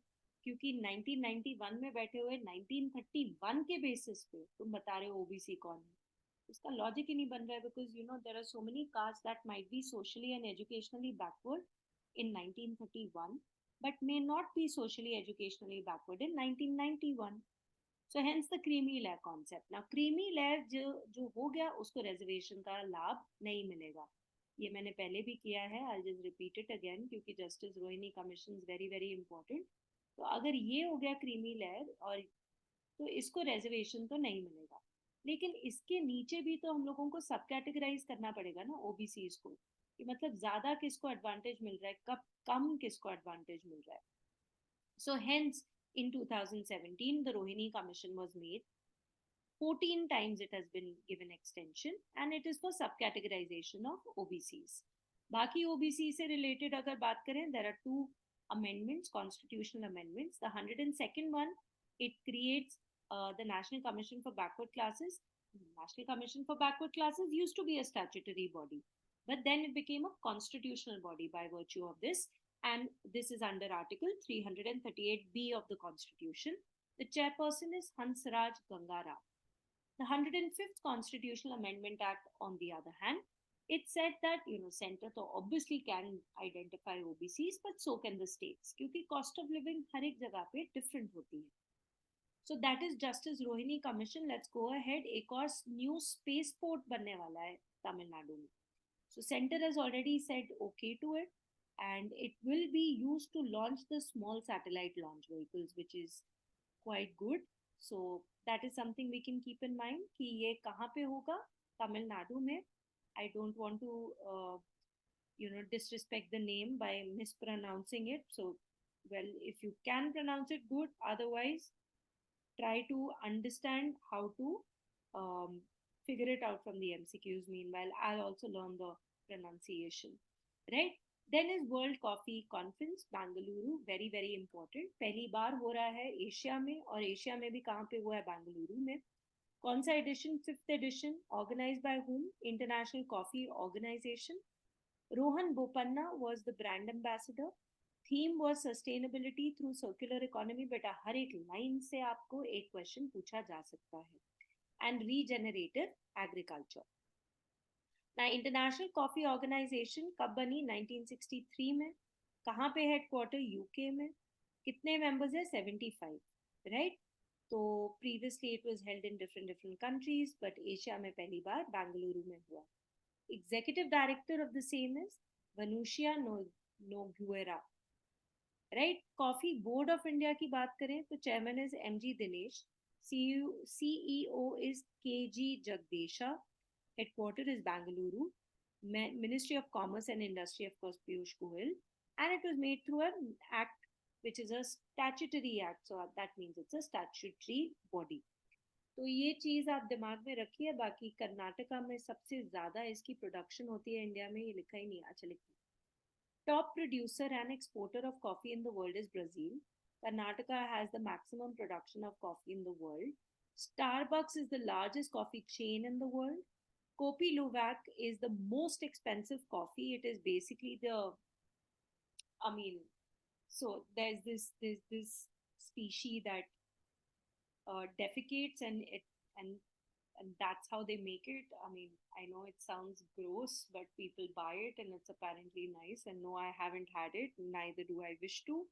क्योंकि 1991 में बैठे हुए 1931 के बेसिस पे तुम बता रहे हो ओबीसी कौन है. उसका लॉजिक ही नहीं बन रहा है, because you know there are so many caste that might be socially and educationally backward in 1931 but may not be socially educationally backward in 1991. So hence the creamy layer concept. Now creamy layer जो हो गया उसको reservation का लाभ नहीं मिलेगा. ये मैंने पहले भी किया है, I'll just repeat it again क्योंकि Justice Rohini Commission is very very important. तो अगर ये हो गया creamy layer और तो इसको reservation तो नहीं मिलेगा, लेकिन इसके नीचे भी तो हम लोगों को सब कैटेगराइज करना पड़ेगा ना ओबीसीज को, कि मतलब ज्यादा किसको एडवांटेज मिल रहा है, कब कम किसको एडवांटेज मिल रहा है. So hence in 2017 the Rohini Commission was made. 14 times it has been given extension and it is for subcategorization of OBCs. बाकी OBC से related अगर बात करें, there are two amendments, constitutional amendments. The 102nd one, it creates the National Commission for Backward Classes. National Commission for Backward Classes used to be a statutory body, but then it became a constitutional body by virtue of this, and this is under Article 338B of the Constitution. The chairperson is Hansraj Gangara. The 105th Constitutional Amendment Act, on the other hand, it said that center तो obviously can identify OBCs, but so can the states, क्योंकि cost of living हर एक जगह पे different होती है. So that is Justice Rohini Commission. Let's go ahead. एक और new spaceport बनने वाला है तमिलनाडु में. So center has already said okay to it, and it will be used to launch the small satellite launch vehicles, which is quite good. So that is something we can keep in mind कि ये कहाँ पे होगा, तमिलनाडु में. I don't want to disrespect the name by mispronouncing it. So well, if you can pronounce it, good. Otherwise, try to understand how to figure it out from the MCQs. Meanwhile, I'll also learn the pronunciation, right? Then is World Coffee Conference, Bengaluru, very very important. पहली बार हो रहा है Asia में, और Asia में भी कहाँ पे हुआ है, बेंगलुरु में. कौन सा edition? 5th edition. Organized by whom? International Coffee Organization. Rohan Bopanna was the brand ambassador. Theme was sustainability through circular economy. बेटा हर एक लाइन से आपको एक क्वेश्चन पूछा जा सकता है. And regenerative agriculture. Now, International Coffee Organization कब बनी? 1963 में. कहाँ पे हेडक्वार्टर? यूके में. कितने मेंबर्स है? 75, राइट? तो previously it was held in different countries, but Asia में पहली बार बेंगलुरु में हुआ. Executive Director of the same is Vanusia Noguera, right? Coffee Board of India की बात करें तो Chairman is MG Dinesh, CEO is KG Jagdesha, headquarter is Bengaluru, Ministry of Commerce and Industry, of course, Piyush Goyal, and it was made through an act which is a statutory act, so that means it's a statutory body. तो ये चीज़ आप दिमाग में रखिए. बाकी कर्नाटका में सबसे ज़्यादा इसकी प्रोडक्शन होती है इंडिया में, ये लिखा ही नहीं. अच्छा लिखा. Top producer and exporter of coffee in the world is Brazil. Karnataka has the maximum production of coffee in the world. Starbucks is the largest coffee chain in the world. Kopi Luwak is the most expensive coffee. It is basically so there's this species that defecates and and that's how they make it. I mean, I know it sounds gross, but people buy it and it's apparently nice. And no, I haven't had it, neither do I wish to.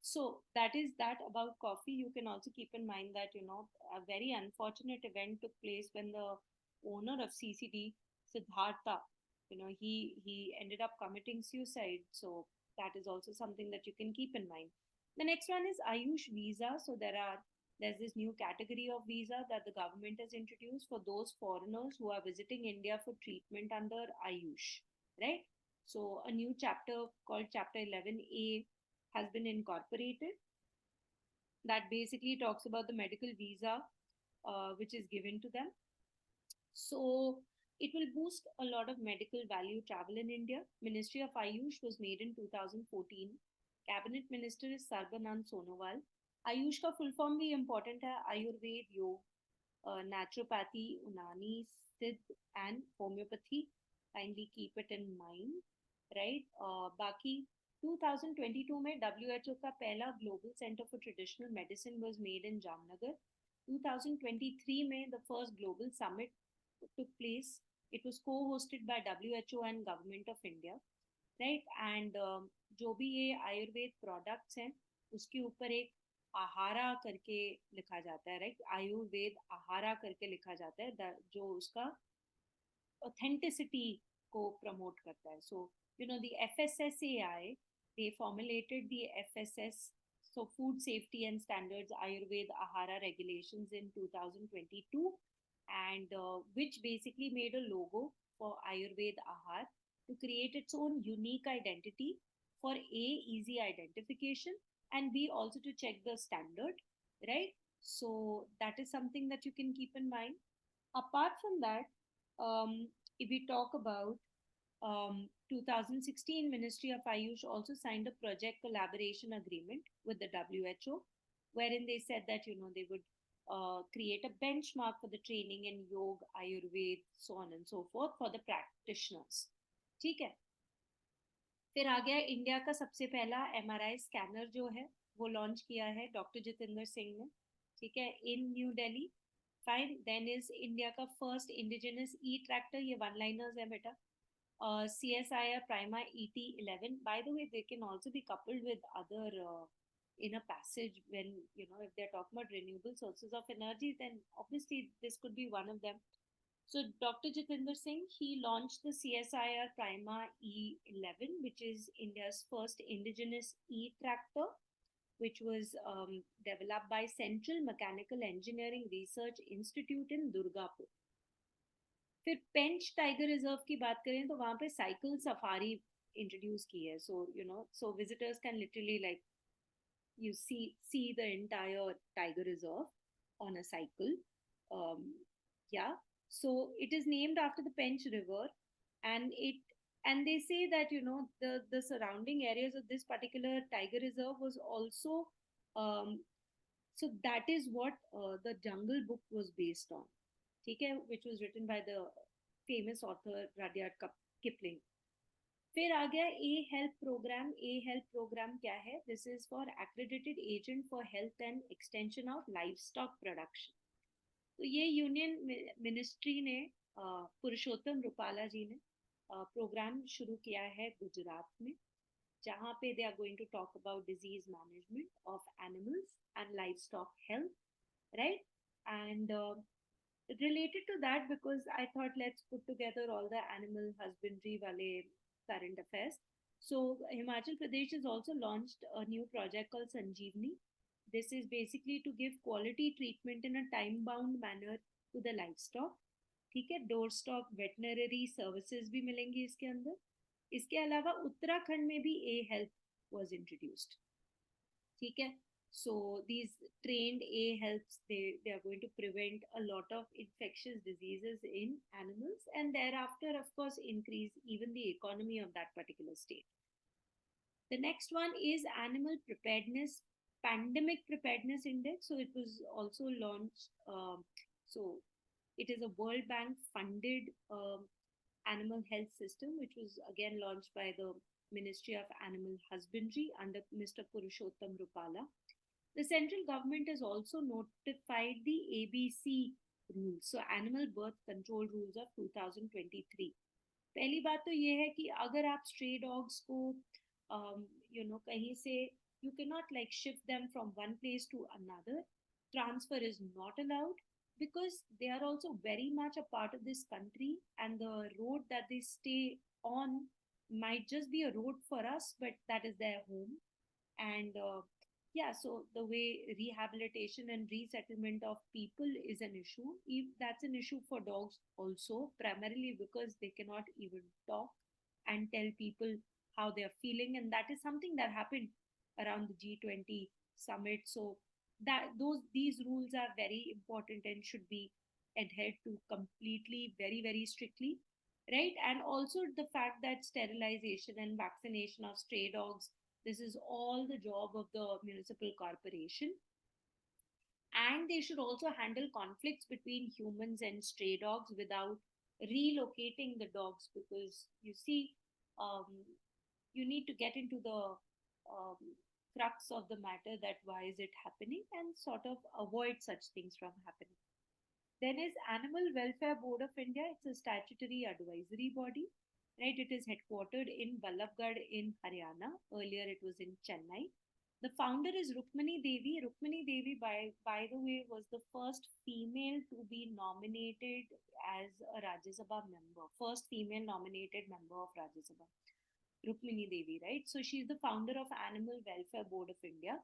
So that is that about coffee. You can also keep in mind that, a very unfortunate event took place when the owner of CCD, Siddhartha, he ended up committing suicide. So that is also something that you can keep in mind. The next one is AYUSH Visa. So there's this new category of visa that the government has introduced for those foreigners who are visiting India for treatment under AYUSH, right? So a new chapter called Chapter 11A has been incorporated that basically talks about the medical visa which is given to them. So it will boost a lot of medical value travel in India. Ministry of Ayush was made in 2014. Cabinet Minister is Sarbanand Sonowal. Ayush का full form भी important है आयुर्वेद योग naturopathy unani siddh and homeopathy kindly keep it in mind right बाकी 2022 में WHO का पहला global centre for traditional medicine was made in Jamnagar 2023 में the first global summit took place. It was co-hosted by WHO and Government of India, right? And जो भी ये Ayurveda products हैं उसके ऊपर एक आहारा करके लिखा जाता है, राइट? आयुर्वेद आहारा करके लिखा जाता है जो उसका ऑथेंटिसिटी को प्रमोट करता है. सो the FSSAI, they formulated the FSS, so Food Safety and Standards Ayurveda Ahara Regulations in 2022, and which basically made a logo for Ayurveda Ahar to create its own unique identity for A, easy identification, and B, also to check the standard, right? So that is something that you can keep in mind. Apart from that, if we talk about 2016, Ministry of Ayush also signed a project collaboration agreement with the WHO, wherein they said that, they would create a benchmark for the training in yoga, Ayurveda, so on and so forth for the practitioners. ठीक है. फिर आ गया India का सबसे पहला MRI scanner जो है वो लॉन्च किया है डॉक्टर जितेंद्र सिंह ने, ठीक है, in New Delhi. Fine. Then is India का फर्स्ट इंडिजिनस ई ट्रैक्टर. ये वन लाइनर्स है बेटा. CSIR Prima ET11. By the way, they can also be coupled with other in a passage when, if they're talking about renewable sources of energy, then obviously this could be one of them. So Dr. Jitendra Singh, he launched the CSIR Prima E11, which is India's first indigenous e-tractor, which was developed by Central Mechanical Engineering Research Institute in Durgapur. फिर पेंच tiger reserve की बात करें तो वहाँ पे cycle safari introduce की है. So visitors can literally like you see the entire tiger reserve on a cycle. Yeah. So it is named after the Pench River, and they say that the surrounding areas of this particular tiger reserve was also so that is what the Jungle Book was based on, okay, which was written by the famous author Rudyard Kipling. फिर आ गया ए health programme. ए health programme क्या है? This is for accredited agent for health and extension of life stock production. तो ये union ministry ने पुरुषोत्तम रूपाला जी ने programme शुरू किया है गुजरात में, जहाँ पे they are going to talk about disease management of animals and life stock health, right? And related to that, because I thought let's put together all the animal husbandry wale current affairs. So Himachal Pradesh has also launched a new project called Sanjeevani. This is basically to give quality treatment in a time-bound manner to the livestock. ठीक है, door stop veterinary services भी मिलेंगी इसके अंदर. इसके अलावा उत्तराखंड में भी ए हेल्थ वाज इंट्रोड्यूस्ड. ठीक है. So these trained A healths, they are going to prevent a lot of infectious diseases in animals, and thereafter, of course, increase even the economy of that particular state. The next one is Animal Preparedness, Pandemic Preparedness Index. So it was also launched. So it is a World Bank funded animal health system, which was again launched by the Ministry of Animal Husbandry under Mr. Purushottam Rupala. The central government has also notified the ABC rules. So animal birth control rules of 2023. पहली बात तो ये है कि अगर आप stray dogs को कहीं से, you cannot like shift them from one place to another. Transfer is not allowed because they are also very much a part of this country, and the road that they stay on might just be a road for us, but that is their home. And yeah, so the way rehabilitation and resettlement of people is an issue, if that's an issue for dogs also, primarily because they cannot even talk and tell people how they are feeling, and that is something that happened around the G20 summit. So that these rules are very important and should be adhered to completely, very very strictly, right? And also the fact that sterilization and vaccination of stray dogs, this is all the job of the municipal corporation. And they should also handle conflicts between humans and stray dogs without relocating the dogs, because you see, um, you need to get into the crux of the matter, that why is it happening, and sort of avoid such things from happening. Then is Animal Welfare Board of India. It's a statutory advisory body, right? It is headquartered in Ballabgarh in Haryana. Earlier it was in Chennai. The founder is Rukmini Devi. Rukmini Devi, by the way, was the first female to be nominated as a Rajya Sabha member, first female nominated member of Rajya Sabha. Rukmini Devi, right? So she's the founder of Animal Welfare Board of India.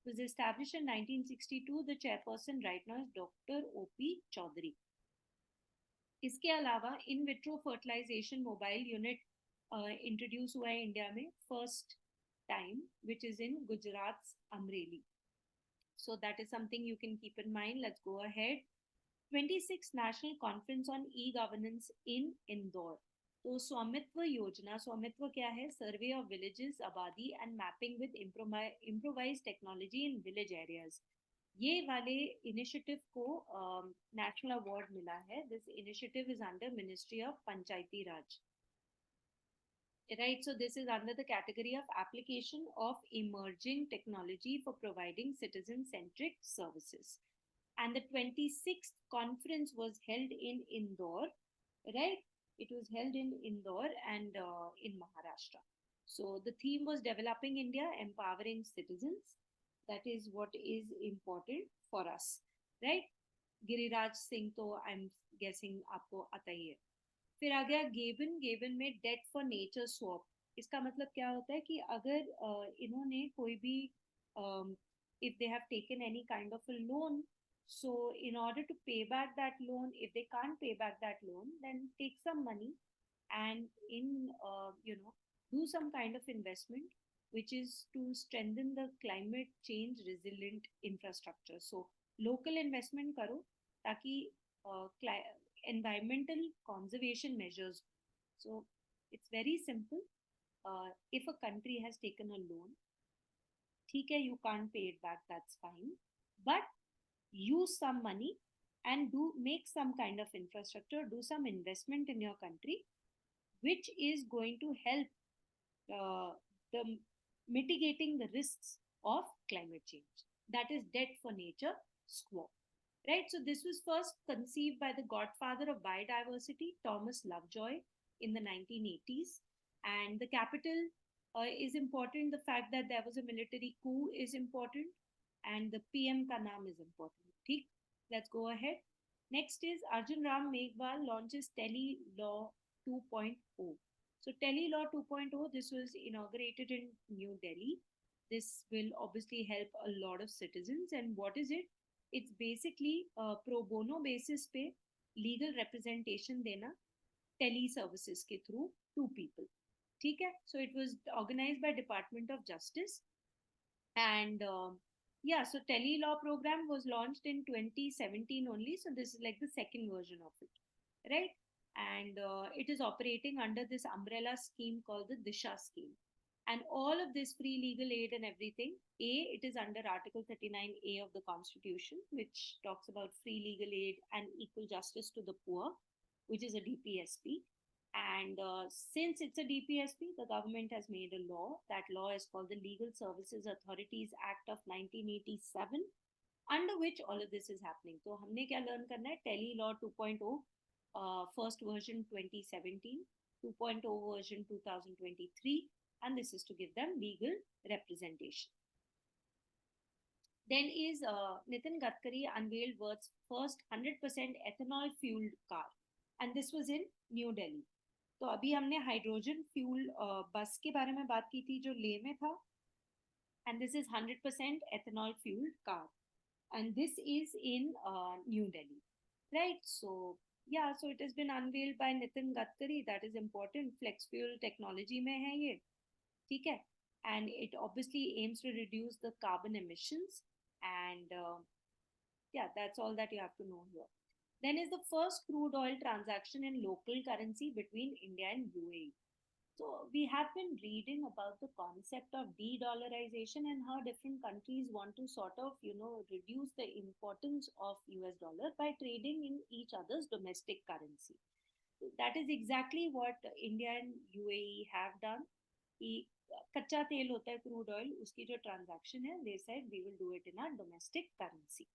It was established in 1962. The chairperson right now is Dr. O.P. Chaudhary. इसके अलावा in vitro fertilization mobile unit introduce हुआ है India में first time, which is in Gujarat Amreli. So that is something you can keep in mind. Let's go ahead. 26th National Conference on E-Governance in Indore. तो स्वामित्व योजना, स्वामित्व क्या है? Survey of villages, आबादी and mapping with improvised technology in village areas. ये वाले initiative को नेशनल अवार्ड मिला है. This initiative is under ministry of Panchayati Raj, right? So this is under the category of application of emerging technology for providing citizen centric services. And the 26th conference was held in Indore, right? It was held in Indore and in Maharashtra. So the theme was developing India, empowering citizens. That is what is important for us, right? Giriraj Singh तो I am guessing आपको आता ही है. फिर आ गया गेबन. गेबन में date for nature swap. इसका मतलब क्या होता है कि अगर इन्होंने कोई भी if they have taken any kind of a loan, so in order to pay back that loan, if they can't pay back that loan, then take some money and do some kind of investment which is to strengthen the climate change resilient infrastructure. So local investment karo taki environmental conservation measures. So it's very simple. If a country has taken a loan, okay, you can't pay it back, that's fine, but use some money and make some kind of infrastructure, do some investment in your country, which is going to help the mitigating the risks of climate change. That is debt for nature squaw, right? So this was first conceived by the godfather of biodiversity, Thomas Lovejoy, in the 1980s. And the capital is important. The fact that there was a military coup is important. And the PM ka naam is important. Theek? Let's go ahead. Next is Arjun Ram Meghwal launches Telly Law 2.0. So Telly Law 2.0, this was inaugurated in New Delhi. This will obviously help a lot of citizens. And what is it? It's basically pro bono basis pe legal representation dena tele services ke through two people. ठीक है? So it was organized by Department of Justice. And yeah, so Telly Law program was launched in 2017 only. So this is like the second version of it, right? And it is operating under this umbrella scheme called the Disha scheme. And all of this free legal aid and everything, it is under Article 39A of the Constitution, which talks about free legal aid and equal justice to the poor, which is a DPSP. And since it's a DPSP, the government has made a law. That law is called the Legal Services Authorities Act of 1987. under which all of this is happening. तो हमने क्या learn करना है? Telly Law 2.0, first version 2017, 2.0 version 2023, and this is to give them legal representation. Then is Nitin Gadkari unveiled world's first 100% ethanol fueled car, and this was in New Delhi. तो अभी हमने hydrogen fuel बस के बारे में बात की थी जो लेह में था, and this is 100% ethanol fueled car, and this is in New Delhi, right? So yeah, so it has been unveiled by Nitin Gadkari. That is important. Flex fuel technology में है ये, ठीक है? And it obviously aims to reduce the carbon emissions, and yeah, that's all that you have to know here. Then is the first crude oil transaction in local currency between India and UAE. So we have been reading about the concept of de-dollarization and how different countries want to sort of, reduce the importance of US dollar by trading in each other's domestic currency. So that is exactly what India and UAE have done. कच्चा तेल होता है crude oil, उसकी जो transaction है, they said we will do it in our domestic currency.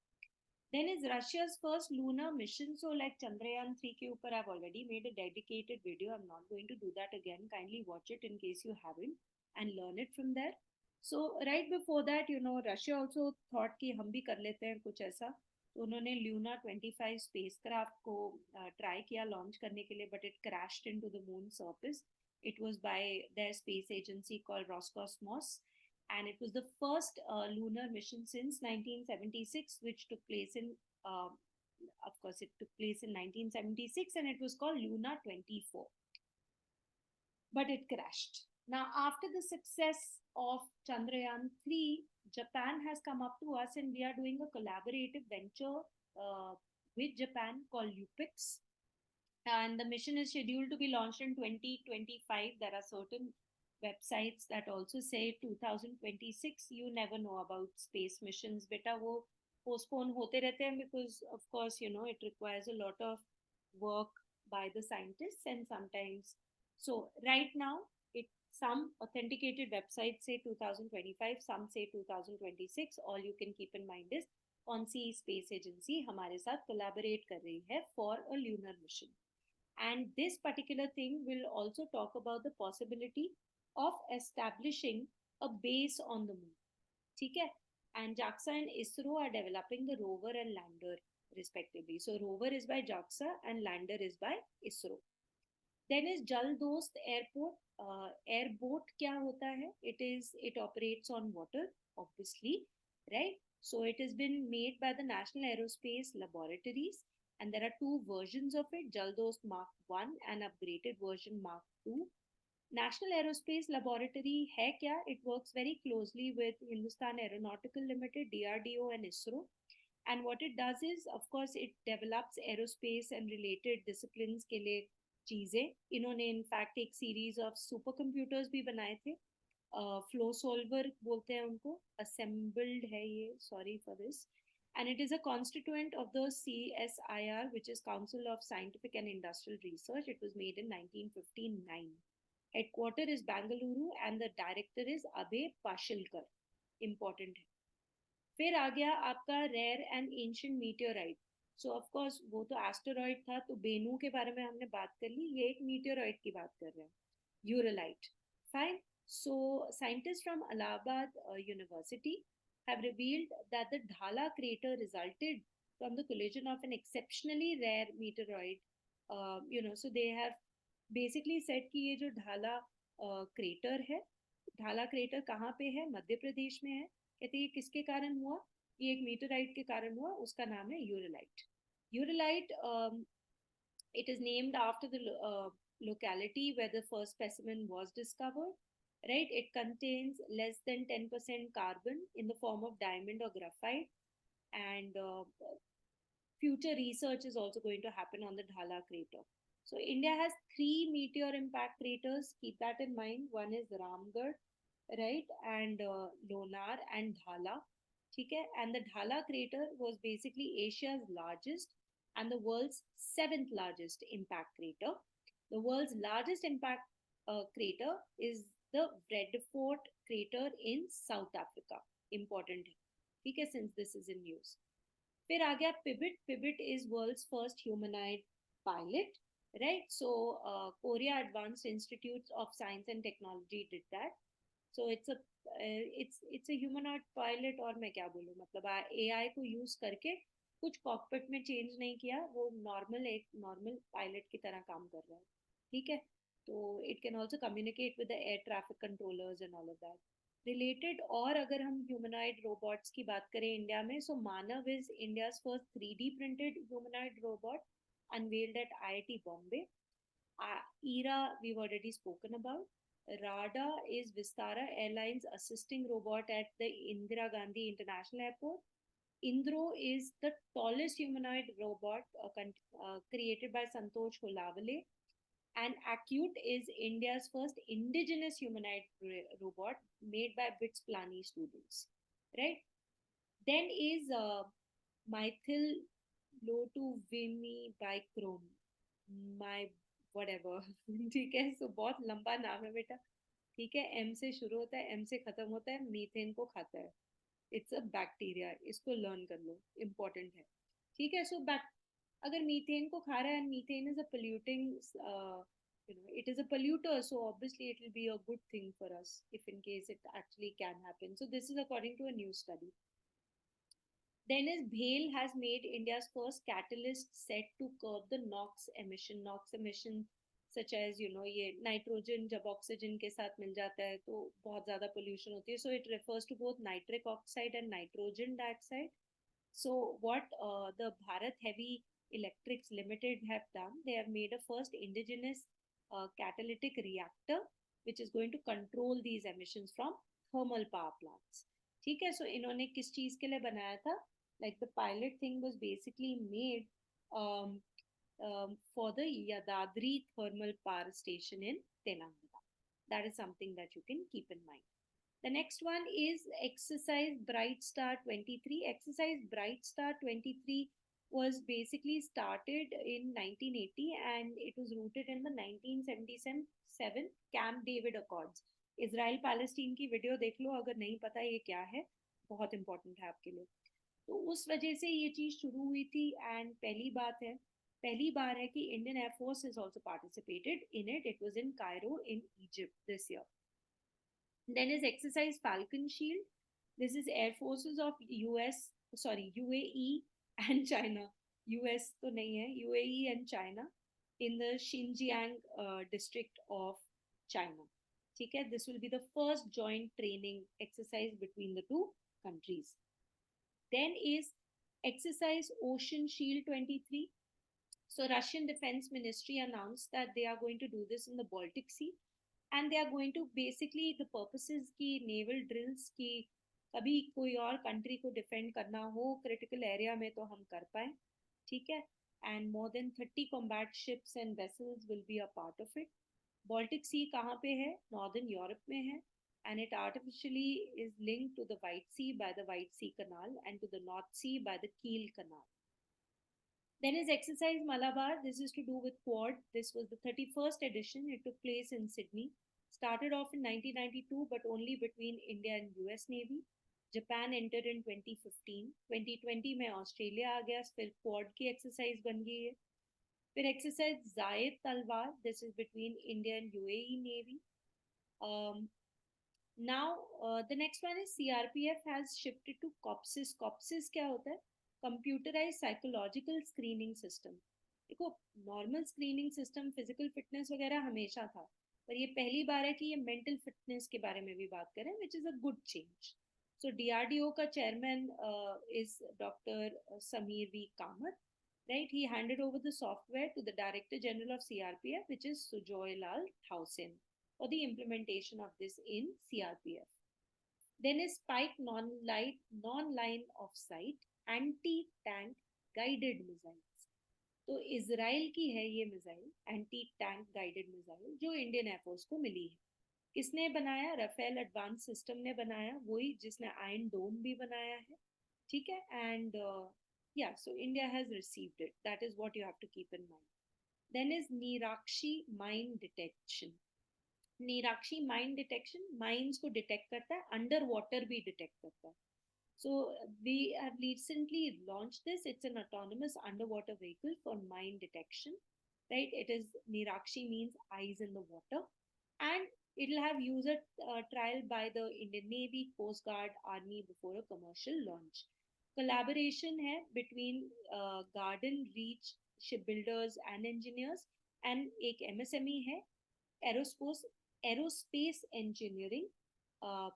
Then is Russia's first lunar mission. So like Chandrayaan 3 ke upar I've already made a dedicated video. I'm not going to do that again. Kindly watch it in case you haven't and learn it from there. So right before that, Russia also thought कि हम भी कर लेते हैं कुछ ऐसा. तो उन्होंने Luna 25 spacecraft को try किया launch करने के लिए, but it crashed into the moon surface. It was by their space agency called Roscosmos, and it was the first lunar mission since 1976, which took place in, of course, it took place in 1976, and it was called Luna 24. But it crashed. Now, after the success of Chandrayaan 3, Japan has come up to us, and we are doing a collaborative venture with Japan called UPIX. And the mission is scheduled to be launched in 2025. There are certain websites that also say 2026. You never know about space missions. Beta wo postpone hote rehte hain because, of course, it requires a lot of work by the scientists, and sometimes. So right now, some authenticated websites say 2025, some say 2026. All you can keep in mind is कौन सी space agency हमारे साथ collaborate कर रही है for a lunar mission. And this particular thing will also talk about the possibility of establishing a base on the moon. ठीक है? And JAXA and ISRO are developing the rover and lander respectively. So rover is by JAXA and lander is by ISRO. Then is Jal Dost Airport. Airboat क्या होता है? It operates on water, obviously, right? So it has been made by the National Aerospace Laboratories, and there are two versions of it, Jal Dost Mark 1 and upgraded version Mark 2. National Aerospace Laboratory है क्या? It works very closely with Hindustan Aeronautical Limited, DRDO and ISRO. And what it does is, of course, it develops aerospace and related disciplines के लिए चीजें. इन्होंने in fact एक series of supercomputers भी बनाए थे. Flow solver बोलते हैं उनको. Assembled है ये, sorry for this. And it is a constituent of the CSIR, which is Council of Scientific and Industrial Research. It was made in 1959. Headquarter is Bangalore and the director is Abhay Pashilkar. Important है. फिर आ गया आपका rare and ancient meteorite. So of course वो तो asteroid था, तो Bennu के बारे में हमने बात कर ली. ये एक meteorite की बात कर रहे हैं. Uralite. Fine. So scientists from Allahabad University have revealed that the Dhala crater resulted from the collision of an exceptionally rare meteoroid. So they have basically said कि ये जो ढाला crater है, ढाला crater कहाँ पे है? मध्य प्रदेश में है. कहते ये किसके कारण हुआ? ये एक meteorite के कारण हुआ. उसका नाम है Uralite. Uralite, it is named after the locality where the first specimen was discovered. Right, it contains less than 10% carbon in the form of diamond or graphite, and future research is also going to happen on the Dhala crater. So India has 3 meteor impact craters. Keep that in mind. One is Ramgarh, right, and Lonar and Dhala. Okay? And the Dhala crater was basically Asia's largest and the world's 7th largest impact crater. The world's largest impact crater is the Vredefort crater in South Africa. Important. ठीक है, since this is in news. फिर आ गया Pivot. Pivot is world's first humanoid pilot, right? So Korea Advanced Institute of Science and Technology did that. So it's a humanoid pilot, और मैं क्या बोलूँ, मतलब AI को यूज करके कुछ कॉकपिट में चेंज नहीं किया, वो एक नॉर्मल पायलट की तरह काम कर रहा है, ठीक है. तो it can also communicate with the air traffic controllers and all of that related. और अगर हम ह्यूमनॉइड रोबोट्स की बात करें इंडिया में, so Manav is India's first 3D printed humanoid robot unveiled at IIT Bombay. ERA we've already spoken about. RADA is Vistara Airlines assisting robot at the Indira Gandhi International Airport. Indro is the tallest humanoid robot created by Santosh Holavale. And Acute is India's first indigenous humanoid robot made by BITS Plani students, right? Then is Mythil Lotu by Chrome. My whatever. ठीक है, so बहुत लंबा नाम है बेटा, ठीक है. M से शुरू होता है, M से खत्म होता है, मीथेन को खाता है. इट्स अ बैक्टीरिया, इसको लर्न कर लो, इम्पोर्टेंट है, ठीक है. सो अगर मीथेन को खा रहा है, methane is a polluting, it is a polluter, so obviously it will be a good thing for us if in case it actually can happen. So this is according to a new study. Then is BHEL has made India's first catalyst set to curb the NOx emission such as ये nitrogen जब oxygen के साथ मिल जाता है तो बहुत ज़्यादा pollution होती है. So it refers to both nitric oxide and nitrogen dioxide. So what the Bharat Heavy Electrics Limited have done, they have made a first indigenous catalytic reactor which is going to control these emissions from thermal power plants. ठीक है, so इन्होंने किस चीज़ के लिए बनाया था? Like the pilot thing was basically made for the Yadadri thermal power station in Telangana. That is something that you can keep in mind. The next one is Exercise Bright Star 23. Exercise Bright Star 23 was basically started in 1980 and it was rooted in the 1977 Camp David Accords. Israel Palestine की video देख लो अगर नहीं पता ये क्या है, बहुत important है आपके लिए. तो उस वजह से ये चीज़ शुरू हुई थी. एंड पहली बार है कि Indian air force has also participated in it. It was in Cairo in Egypt this year. Then is Exercise Falcon Shield. This is Air Forces of UAE and China. US तो नहीं है, UAE and China in the Xinjiang district of China. ठीक है, this will be the first joint training exercise between the two countries. Then is Exercise Ocean Shield 23. So Russian Defense Ministry announced that they are going to do this in the Baltic Sea. And they are going to basically the purposes की naval drills की कभी कोई और country को defend करना हो critical area में तो हम कर पाए, ठीक है. And more than 30 combat ships and vessels will be a part of it. Baltic Sea कहाँ पे है? Northern Europe में है. And it artificially is linked to the White Sea by the White Sea Canal and to the North Sea by the Kiel Canal. Then is Exercise Malabar. This is to do with Quad. This was the 31st edition. It took place in Sydney. Started off in 1992, but only between India and US Navy. Japan entered in 2015. 2020 में Australia आ गया, फिर Quad की exercise बन गई है. फिर Exercise Zayed Talwar. This is between India and UAE Navy. Now the next one is CRPF has shifted to COPSIS. COPSIS क्या होता है? Computerise psychological screening system. देखो, normal screening system physical fitness वगैरह हमेशा था, पर ये पहली बार है कि ये मेंटल फिटनेस के बारे में भी बात करें, which is a good change. So DRDO का chairman is doctor Sameer V Kamat, right? He handed over the software to the Director General of CRPF, which is Sujoy Lal Thausen, for the implementation of this in CRPF. Then is Spike non-line of sight anti-tank guided missiles. तो Israel की है ये missile, anti tank guided missile, जो Indian air force को मिली है. किसने बनाया? Rafale advance system ने बनाया, वही जिसने आयरन डोम भी बनाया है, ठीक है. And yeah, so India has received it. That is what you have to keep in mind. Then is Nirakshi mine detection. Nirakshi mine detection, mines को डिटेक्ट करता है, अंडर वाटर भी डिटेक्ट करता है. So we have recently launched this. It's an autonomous underwater vehicle for mine detection, right? It is Nirakshi, means eyes in the water, and it'll have user trial by the Indian Navy, Coast Guard, Army before a commercial launch. Collaboration है between Garden Reach shipbuilders and engineers, and एक MSME है aerospace engineering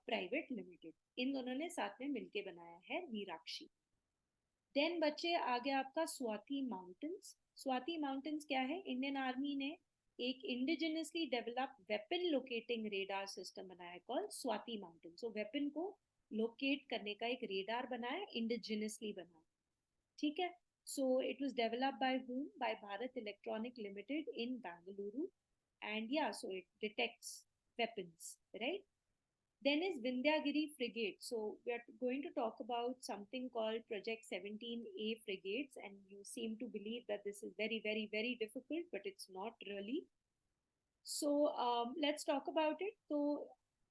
private limited. इन दोनों ने साथ में मिलके बनाया है नीराक्षी। देन बच्चे आगे आपका स्वाति माउंटेन्स। स्वाति माउंटेन्स क्या है? इंडियन आर्मी ने एक indigenously developed weapon locating radar system बनाया है कॉल्ड स्वाति माउंटेन। सो वेपन को लोकेट करने का एक रेडार बनाया, इंडिजिनसली बनाया, ठीक है। So it was developed by whom? By Bharat Electronic Limited in Bangalore, and yeah, so it detects weapons, right? Then is Vindhyagiri Frigate. So we are going to talk about something called Project 17A frigates, and you seem to believe that this is very, very, very difficult, but it's not really. So let's talk about it. So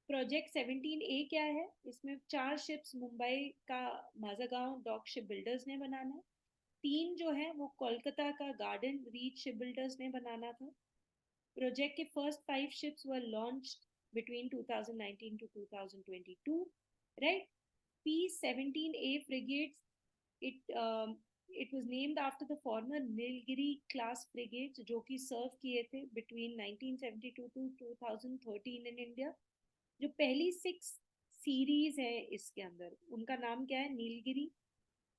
project 17A क्या है? इसमें 4 ships Mumbai का माजागांव dock ship builders ने बनाना है। 3 जो है वो कोलकाता का गार्डन रीच शिप बिल्डर्स ने बनाना था। प्रोजेक्ट के first 5 ships were launched between 2019 to 2022, right? P-17A frigates, it was named after the former Nilgiri class frigates जो कि सर्व किए थे between 1972 to 2013 in India। जो पहली 6 सीरीज है इसके अंदर, उनका नाम क्या है? Nilgiri,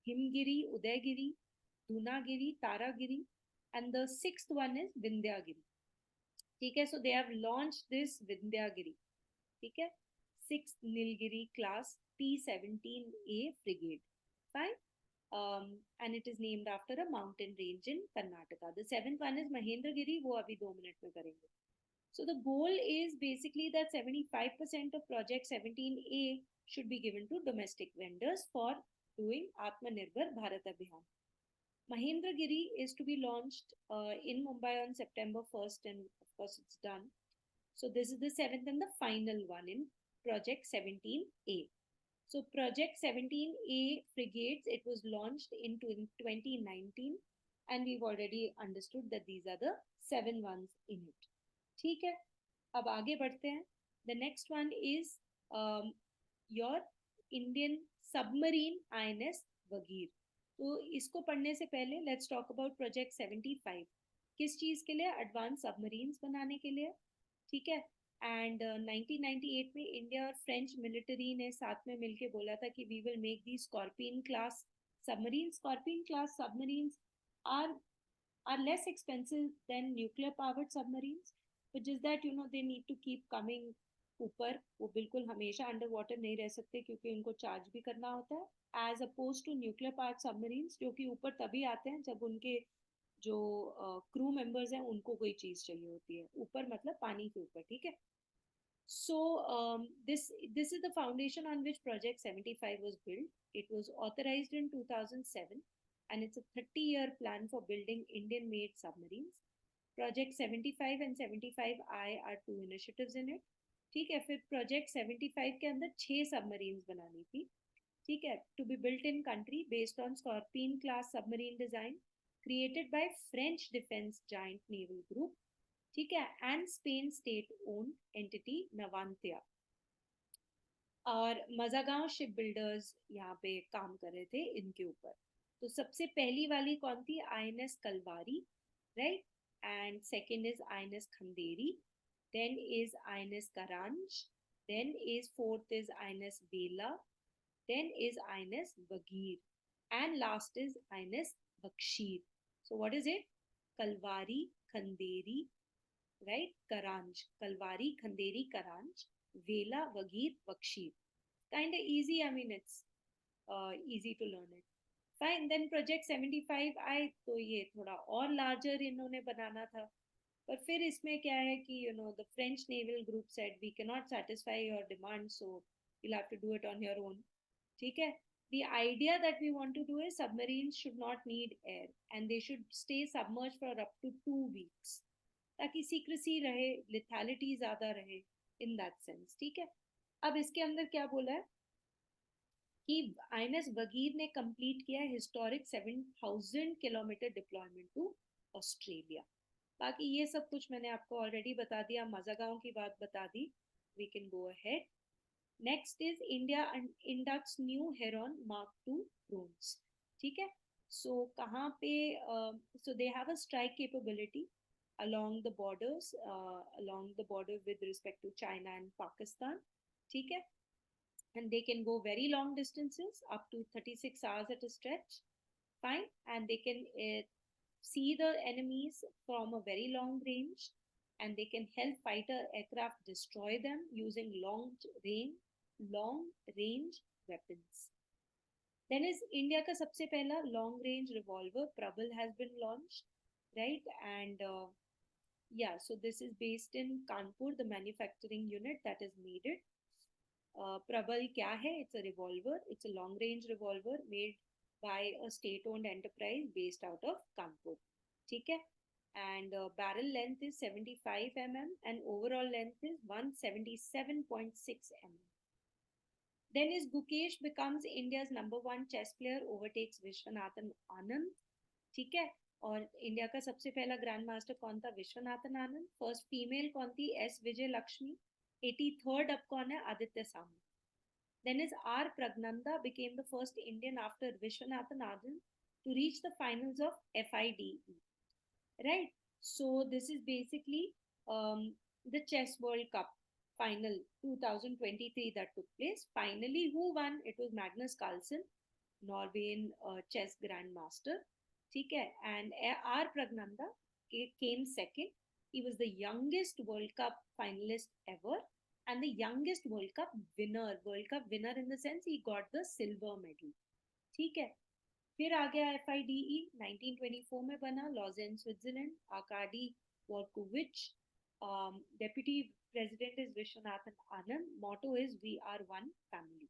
Himgiri, Udayagiri, धुनागिरी, Taragiri, and the 6th one is Vindhyagiri, ठीक है। So they have launch this Vindhyagiri, ठीक है। 6th Nilgiri class P-17A frigate, fine. And it is named after a mountain range in Karnataka. The 7th one is Mahendragiri, वो अभी 2 minute में करेंगे। So the goal is basically that 75% of Project 17A should be given to domestic vendors for doing Atmanirbhar Bharat Abhiyan. Mahendragiri is to be launched in Mumbai on September 1st, and of course it's done. So this is the 7th and the final one in Project 17A. So Project 17A frigates, it was launched in 2019, and we've already understood that these are the 7 ones in it. ठीक है, अब आगे बढ़ते हैं। The next one is your Indian submarine INS Vagir. तो इसको पढ़ने से पहले लेट्स टॉक अबाउट प्रोजेक्ट 75। किस चीज के लिए? एडवांस सबमरीन्स बनाने के लिए, ठीक है। एंड 1998 में इंडिया और फ्रेंच मिलिट्री ने साथ में मिलके बोला था कि we will make the Scorpion class submarine. Scorpion class submarines are less expensive than nuclear powered submarines, but just that you know they need to keep coming ऊपर, वो बिल्कुल हमेशा अंडर वाटर नहीं रह सकते क्योंकि उनको चार्ज भी करना होता है, as oppose to nuclear powered submarines जो कि ऊपर तभी आते हैं जब उनके जो क्रू मेंबर्स हैं उनको कोई चीज चाहिए होती है। ऊपर मतलब पानी के ऊपर, ठीक है। So this is the foundation on which Project 75 was built. It was authorized in 2007, and it's a 30-year plan for building Indian-made submarines. Project 75 and 75I are 2 initiatives in it, ठीक है। फिर Project 75 के अंदर 6 submarines बनानी थी, ठीक है, to be built in country based on Scorpion class submarine design created by French defense giant naval group, ठीक है, and Spain state owned entity Navantia। और मजागांव शिप बिल्डर्स यहाँ पे काम कर रहे थे इनके ऊपर। तो सबसे पहली वाली कौन थी? INS Kalwari, right, and second is INS Khanderi, then is INS Karanj, then is 4th is INS Vela, then is INS Vagir, and last is INS Vakshir. So what is it? Kalvari, Khanderi, right? Karanj, Kalvari, Khanderi, Karanj, Vela, Vagir, Vakshir. Kind of easy. I mean, it's easy to learn it. Fine. Then Project 75 आए तो ये थोड़ा और larger इन्होंने बनाना था। पर फिर इसमें क्या है कि you know the French naval group said we cannot satisfy your demand, so you'll have to do it on your own, ठीक है। The idea that we want to do is submarines should not need air and they should stay submerged for up to 2 weeks ताकि secrecy रहे, lethality ज़्यादा रहे in that sense, ठीक है। अब इसके अंदर क्या बोला है कि INS बगीर ने कंप्लीट किया historic 7,000 kilometre deployment to Australia. बाकी ये सब कुछ मैंने आपको ऑलरेडी बता दिया, मजागांव की बात बता दी. We can go ahead. Next is India inducts new Heron mark two drones. ठीक है. सो कहाँ पे, so they have a strike capability along the borders, along the border with respect to China and Pakistan. ठीक है. And they can go very long distances, up to 36 hours at a stretch. Fine. And they can see the enemies from a very long range, and they can help fighter aircraft destroy them using long range weapons. Then is India ka sabse pehla long range revolver Prabal has been launched, right? And yeah, so this is based in Kanpur, the manufacturing unit that is needed. Prabal kya hai? It's a revolver. It's a long range revolver made by a state owned enterprise based out of Kanpur. ठीक है. And barrel length is 75 mm and overall length is 177.6 mm. Then is Gukesh becomes India's #1 chess player, overtakes Vishwanathan Anand. ठीक है. और India का सबसे पहला grand master कौन था? विश्वनाथन आनंद. फर्स्ट फीमेल कौन थी? एस विजय लक्ष्मी. 83rd अब कौन है? आदित्य सामंत. Then is R Pragnanda became the first Indian after Vishwanathan Anand to reach the finals of FIDE. Right. So this is basically the Chess World Cup final 2023 that took place. Finally, who won? It was Magnus Carlsen, Norwegian chess grandmaster. ठीक है. And R Pragnanda came second. He was the youngest World Cup finalist ever and the youngest World Cup winner. World Cup winner in the sense he got the silver medal. ठीक है. फिर आ गया FIDE 1924 में बना, Lausanne Switzerland. Arkady Dvorkovich. Deputy president is Viswanathan Anand. Motto is we are one family.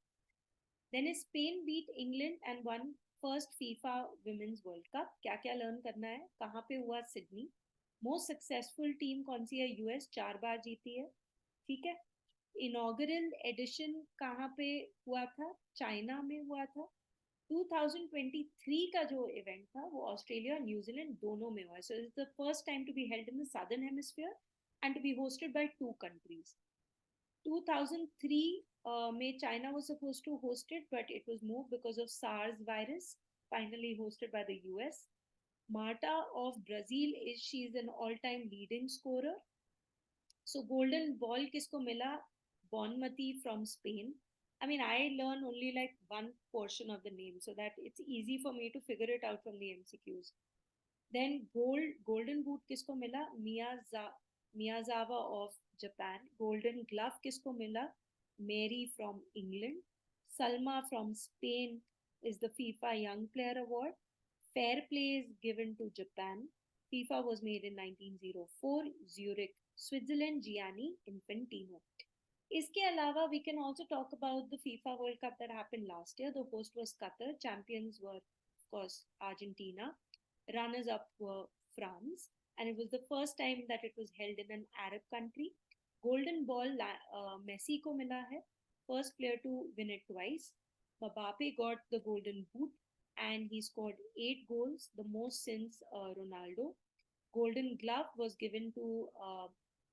Then is Spain beat England and won first FIFA women's world cup. क्या क्या learn करना है? कहाँ पे हुआ? सिडनी. मोस्ट सक्सेसफुल टीम कौन सी है? यूएस 4 बार जीती है. ठीक है. इनॉगरल एडिशन कहाँ पे हुआ था? चाइना में हुआ था. 2023 का जो इवेंट था वो ऑस्ट्रेलिया और न्यूजीलैंड दोनों में हुआ. So it's the first time to be held in the southern hemisphere and to be hosted by 2 countries. 2003 China was supposed to host it, but it was moved because of SARS virus, finally hosted by the US. Marta of Brazil she's an all-time leading scorer. So golden ball kisko mila? Bonmati from Spain. I mean, I learn only like one portion of the name so that it's easy for me to figure it out from the MCQs. Then golden boot kisko mila? Miyazawa of Japan. Golden glove kisko mila? Mary from England. Salma from Spain is the FIFA Young Player Award. Fair play is given to Japan. FIFA was made in 1904. Zurich, Switzerland. Gianni Infantino. इसके अलावा we can also talk about the FIFA World Cup that happened last year. The host was Qatar. Champions were, of course, Argentina. Runners-up were France. And it was the first time that it was held in an Arab country. Golden ball Messi को मिला है. First player to win it twice. Mbappe got the golden boot and he scored 8 goals, the most since Ronaldo. Golden glove was given to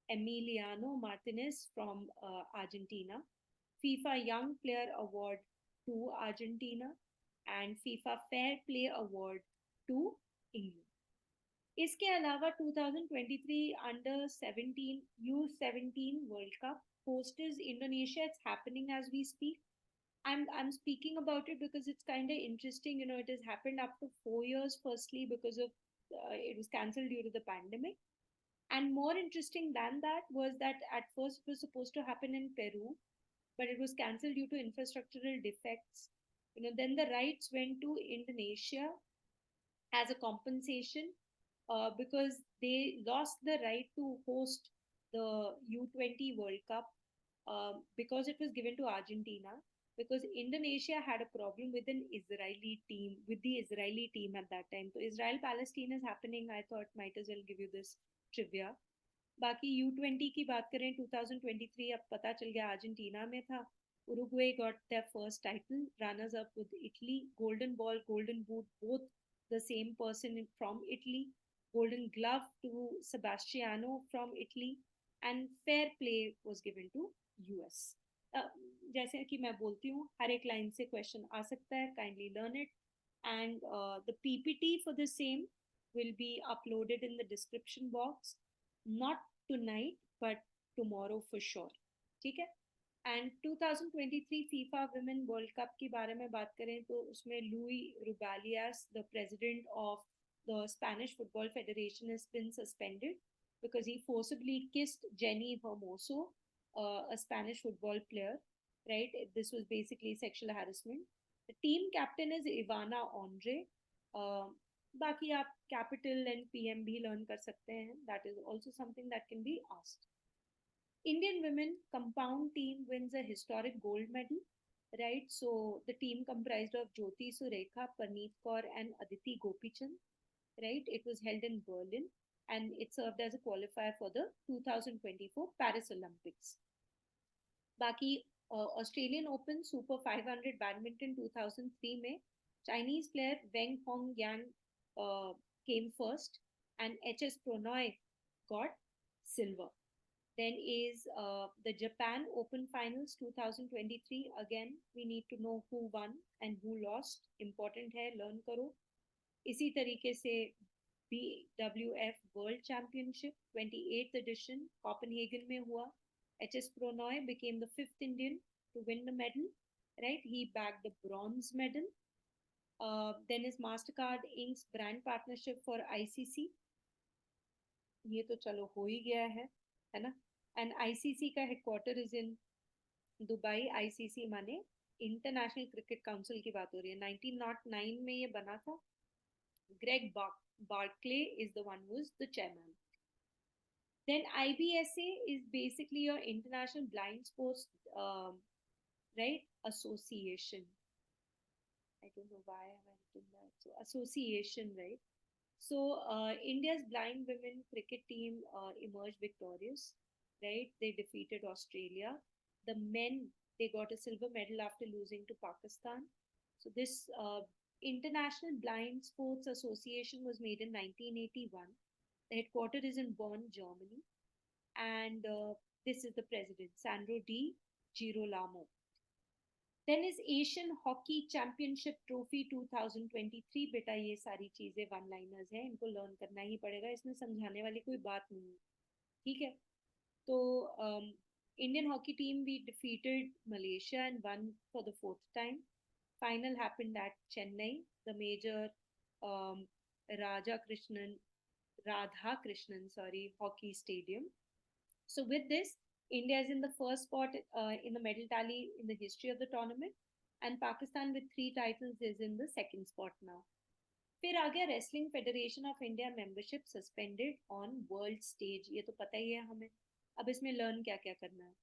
Emiliano Martinez from Argentina. FIFA Young Player Award to Argentina and FIFA Fair Play Award to England. इसके अलावा 2023 under 17 U17 world cup host is Indonesia. It's happening as we speak. I'm speaking about it because it's kind of interesting. You know, it has happened up to 4 years. Firstly, because of it was cancelled due to the pandemic, and more interesting than that was that at first it was supposed to happen in Peru, but it was cancelled due to infrastructural defects. You know, then the rights went to Indonesia as a compensation. Because they lost the right to host the U20 World Cup because it was given to Argentina, because Indonesia had a problem with the Israeli team at that time. So Israel-Palestine is happening. I thought might as well give you this trivia. बाकी U20 की बात करें 2023 अब पता चल गया Argentina में था. Uruguay got their first title, runners up with Italy, golden ball, golden boot, both the same person from Italy, golden glove to Sebastiano from Italy, and fair play was given to US. जैसे कि मैं बोलती हूँ हर एक line से question आ सकता है, kindly learn it and the PPT for the same will be uploaded in the description box, not tonight but tomorrow for sure. ठीक है. And 2023 FIFA women world cup के बारे में बात करें तो उसमें Luis Rubiales, the president of the Spanish football federation, has been suspended because he forcibly kissed Jenny Hermoso, a Spanish football player. Right? This was basically sexual harassment. The team captain is Ivana Andre. Uh, बाकी आप capital and PM भी learn कर सकते हैं. That is also something that can be asked. Indian women compound team wins a historic gold medal, right? So the team comprised of Jyoti Surekha, Parneet Kaur, and Aditi Gopichand, right? It was held in Berlin and it served as a qualifier for the 2024 Paris Olympics. Baki Australian Open Super 500 Badminton 2003 में Chinese player Weng Hong Yang came first and HS Pronoy got silver. Then is the Japan Open Finals 2023. Again, we need to know who won and who lost. Important है, learn करो. इसी तरीके से BWF World Championship 28th edition Copenhagen में हुआ. HS Pronoy became the 5th Indian to win the medal. Right, he bagged the bronze medal. Then is Mastercard Inc.'s brand partnership for ICC. ये तो चलो हो ही गया है ना. एंड आईसीसी का headquarter is in Dubai. ICC माने international cricket council की बात हो रही है. 1909 में ये बना था. Greg Barclay is the one who is the chairman. Then IBSA is basically your international blind sports right association. I don't know why I went in that. So association, right? So India's blind women cricket team emerged victorious. Right, they defeated Australia. The men, they got a silver medal after losing to Pakistan. So this International Blind Sports Association was made in 1981. The headquarters is in Bonn, Germany, and this is the president, Sandro Di Girolamo. Then is Asian Hockey Championship Trophy 2023. बेटा ये सारी चीजें one liners हैं, इनको learn करना ही पड़ेगा, इसमें समझाने वाली कोई बात नहीं है. ठीक है. So Indian hockey team, we defeated Malaysia and won for the 4th time. Final happened at Chennai, the major Radha Krishnan hockey stadium. So with this, India is in the first spot in the medal tally in the history of the tournament, and Pakistan with 3 titles is in the second spot now. फिर आ गया Wrestling Federation of India membership suspended on world stage. ये तो पता ही है हमें. अब इसमें learn क्या क्या करना है.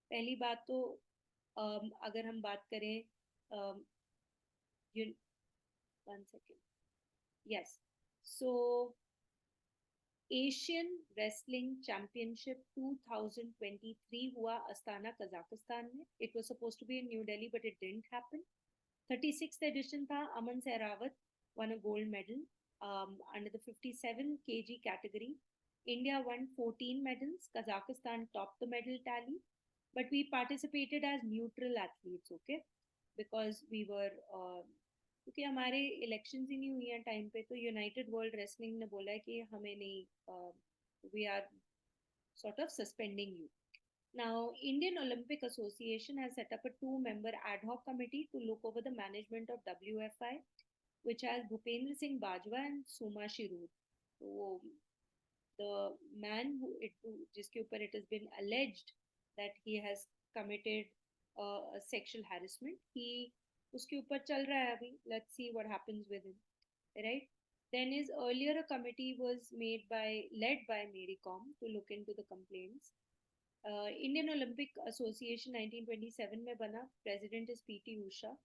पहली बात तो अगर हम बात करें one second. Yes. So Asian Wrestling Championship 2023 हुआ अस्ताना कजाकिस्तान में. It was supposed to be in New Delhi but it didn't happen. 36th edition था. Aman Sehrawat won a gold medal under the 57 kg category. India won 14 medals. Kazakhstan topped the medal tally, but we participated as neutral athletes, okay? Because we were क्योंकि हमारे elections ही नहीं हुई हैं time पे, तो United world wrestling ने बोला है कि हमें नहीं, we are sort of suspending you. Now, Indian Olympic Association has set up a 2-member ad hoc committee to look over the management of WFI, which has Bhupendra Singh Bajwa and Suma Shirur. So, the man जिसके ऊपर it has been alleged that he has committed a sexual harassment, he उसके ऊपर चल रहा है अभी. Let's see what happens with him, right? Then is earlier a committee was led by Mary Com to look into the complaints. Indian Olympic Association 1927 में बना. President is PT Usha.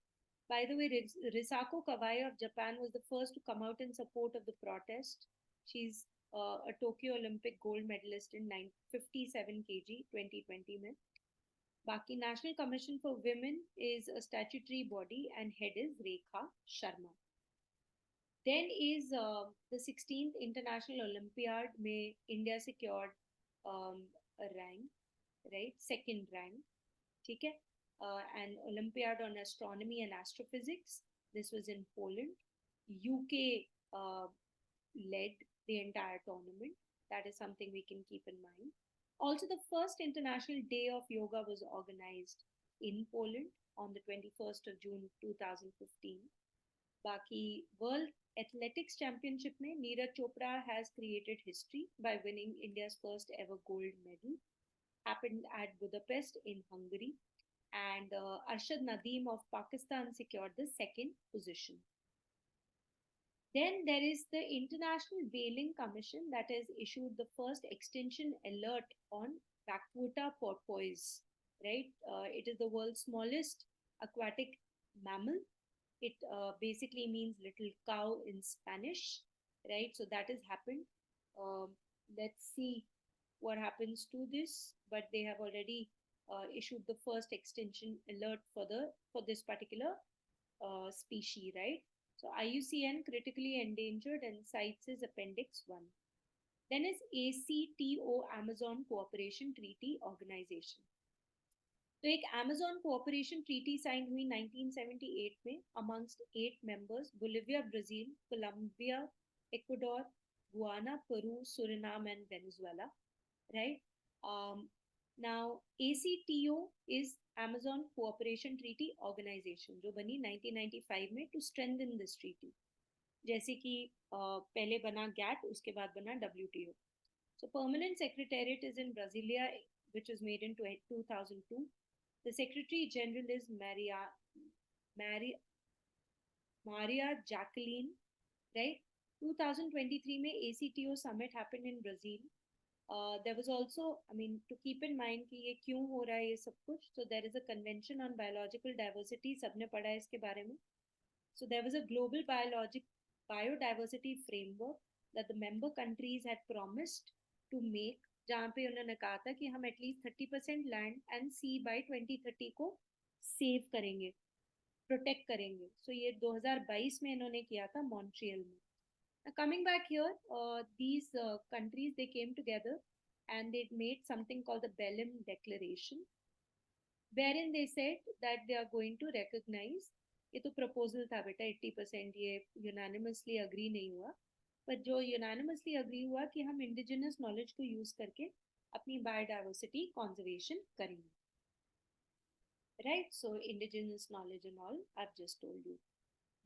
By the way, Risako Kawai of Japan was the first to come out in support of the protest. She's a Tokyo Olympic gold medalist in 57 kg 2020 में. Baki National Commission for Women is a statutory body and head is Rekha Sharma. Then is the 16th International Olympiad, may India secured a rank, right? Second rank. Okay? An Olympiad on astronomy and astrophysics. This was in Poland. UK led the entire tournament. That is something we can keep in mind. Also, the first International Day of Yoga was organized in Poland on the 21st of June 2015. Baki World Athletics Championship mein Neeraj Chopra has created history by winning India's first ever gold medal. Happened at Budapest in Hungary. And Arshad Nadeem of Pakistan secured the second position. Then there is the International Whaling Commission that has issued the first extinction alert on backwater porpoise, right? It is the world's smallest aquatic mammal. It basically means little cow in Spanish, right? So that has happened. Let's see what happens to this, but they have already issued the first extinction alert for this particular species, right? So IUCN critically endangered and cites is Appendix 1. Then is ACTO, Amazon Cooperation Treaty Organization. तो एक Amazon Cooperation Treaty signed हुई 1978 में amongst 8 members, Bolivia, Brazil, Colombia, Ecuador, Guyana, Peru, Suriname and Venezuela, right? Now ACTO is Amazon Cooperation Treaty Organization, जो बनी 1995 में to strengthen this treaty. जैसे कि पहले बना GATT, उसके बाद बना WTO. So permanent secretariat is in Brasilia, which was made in 2002. The Secretary General is Maria Jacqueline, right? 2023 में ACTO summit happened in Brazil. There was also, to keep in mind कि ये क्यों हो रहा है ये सब कुछ. So there is a convention on biological diversity. सबने पढ़ा है इसके बारे में. So there was a global biodiversity framework that the member countries had promised to make, जहाँ पे उन्होंने कहा था कि हम at least 30% land and sea by 2030 को save करेंगे, protect करेंगे. So ये 2022 में इन्होंने किया था मॉन्ट्रियल में. Now, coming back here, these countries, they came together and they made something called the Belém Declaration, wherein they said that they are going to recognize, ये तो proposal था बेटा 80%, ये unanimously agree नहीं हुआ, but जो unanimously agree हुआ कि हम indigenous knowledge को use करके अपनी biodiversity conservation करेंगे, right? So indigenous knowledge and all I've just told you.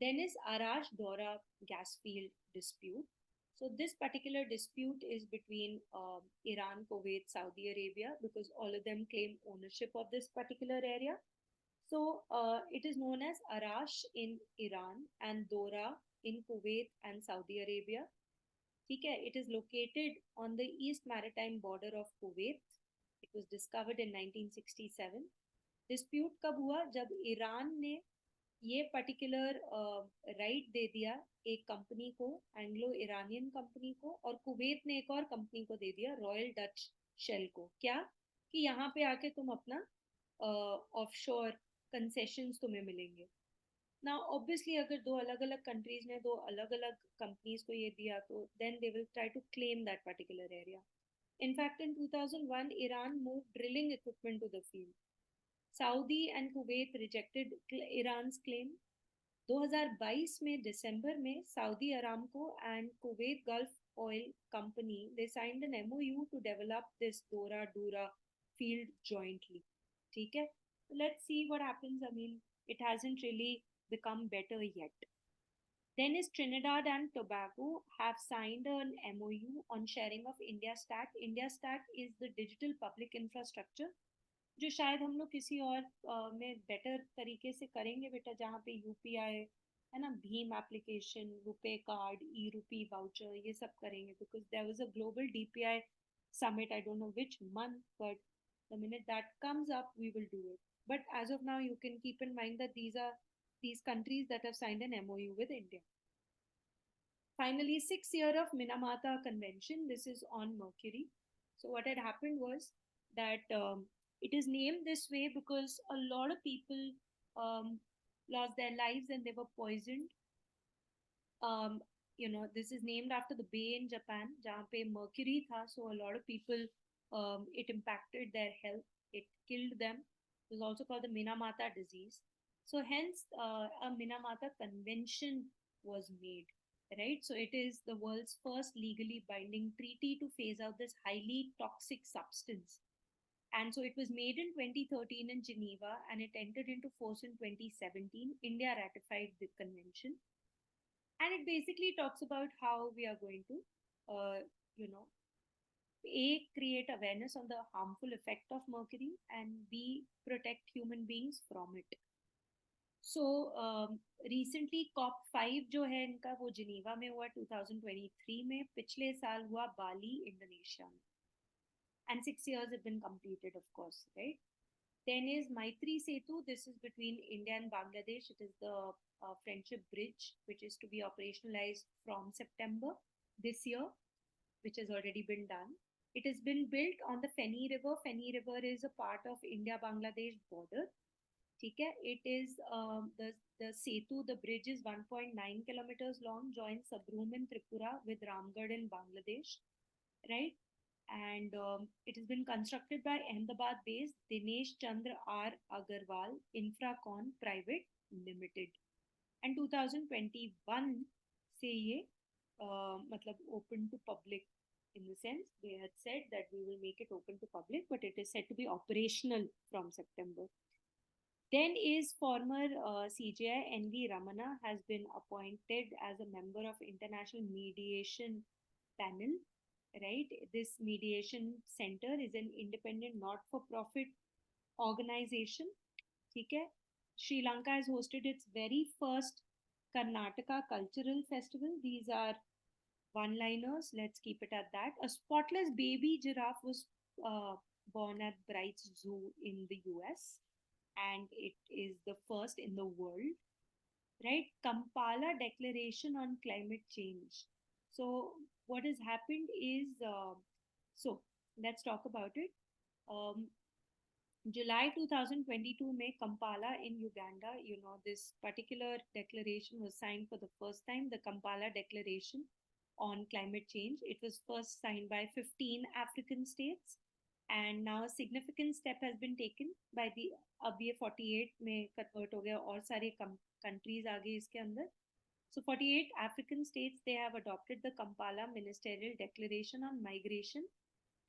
Then is Arash Dora gas field dispute. So this particular dispute is between Iran, Kuwait, Saudi Arabia, because all of them claim ownership of this particular area. So it is known as Arash in Iran and Dora in Kuwait and Saudi Arabia. Okay, it is located on the East Maritime border of Kuwait. It was discovered in 1967. Dispute कब हुआ? जब Iran ने ये particular right they दिया एक company को, Anglo Iranian company को, और कुवैत ने एक और कंपनी को दे दिया, रॉयल डच शेल को. क्या कि यहाँ पे आके तुम अपना ऑफशोर कंसेशंस तुम्हें मिलेंगे. ना ऑब्वियसली अगर दो अलग अलग कंट्रीज ने दो अलग अलग कंपनीज को ये दिया तो then they will try to claim that particular area. In fact in 2001 Iran move drilling equipment to the field. Saudi and Kuwait rejected Iran's claim. 2022 में दिसंबर में Saudi Aramco and Kuwait Gulf Oil Company, they signed an MOU to develop this Dora field jointly. ठीक है? Let's see what happens. It hasn't really become better yet. Then is Trinidad and Tobago have signed an MOU on sharing of IndiaStat. IndiaStat is the digital public infrastructure जो शायद हम लोग किसी और में better तरीके से करेंगे बेटा, जहाँ पे यूपीआई है ना, भीम application, RuPay card, eRUPI voucher, ये सब करेंगे. Because there was a global DPI summit, I don't know which month, but the minute that comes up we will do it. But as of now you can keep in mind that these are these countries that have signed an MOU with India. Finally, 6th year of Minamata Convention. This is on Mercury. So what had happened was that It is named this way because a lot of people um, lost their lives and they were poisoned. um, this is named after the bay in Japan, जहाँ पे mercury था. So a lot of people, it impacted their health. It killed them. It was also called the Minamata disease. So hence, a Minamata Convention was made, right? So it is the world's first legally binding treaty to phase out this highly toxic substance. And so it was made in 2013 in Geneva and it entered into force in 2017. India ratified the convention, and it basically talks about how we are going to uh, you know create awareness on the harmful effect of mercury, and b protect human beings from it. So recently COP 5 जो है इनका, वो Geneva में हुआ 2023 में. पिछले साल हुआ बाली, इंडोनेशिया में. And 6 years have been completed, of course, right? Then is Maitri Setu. This is between India and Bangladesh. It is the friendship bridge, which is to be operationalized from September this year, which has already been done. It has been built on the Feni River. Feni River is a part of India-Bangladesh border. Okay? It is the Setu, the bridge is 1.9 kilometers long, joins Sabroom in Tripura with Ramgarh in Bangladesh, right? And it has been constructed by Ahmedabad-based Dinesh Chandra R. Agarwal Infracon Private Limited. And 2021 से ये मतलब open to public, in the sense they had said that we will make it open to public, but it is said to be operational from September. Then is former CJI NV Ramana has been appointed as a member of International Mediation Panel, right? This mediation center is an independent not-for-profit organization. Okay? Sri Lanka has hosted its very first Karnataka Cultural Festival. These are one-liners. Let's keep it at that. A spotless baby giraffe was born at Bright's Zoo in the US, and it is the first in the world, right? Kampala Declaration on Climate Change. So what has happened is, so let's talk about it. July 2022 में Kampala in Uganda, this particular declaration was signed for the first time, the Kampala Declaration on Climate Change. It was first signed by 15 African states, and now a significant step has been taken by the, अब ये 48 में convert हो गया और सारे countries आ गए इसके अंदर. So 48 African states, they have adopted the Kampala Ministerial Declaration on Migration,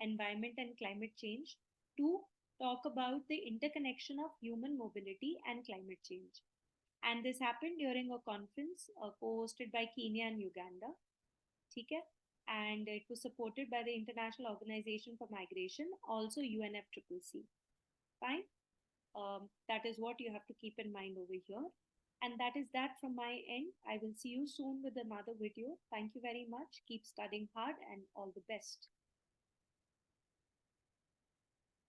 Environment and Climate Change to talk about the interconnection of human mobility and climate change. And this happened during a conference co-hosted by Kenya and Uganda. Okay? And it was supported by the International Organization for Migration, also UNFCCC. Fine. That is what you have to keep in mind over here. And that is that from my end. I will see you soon with another video. Thank you very much. Keep studying hard and all the best.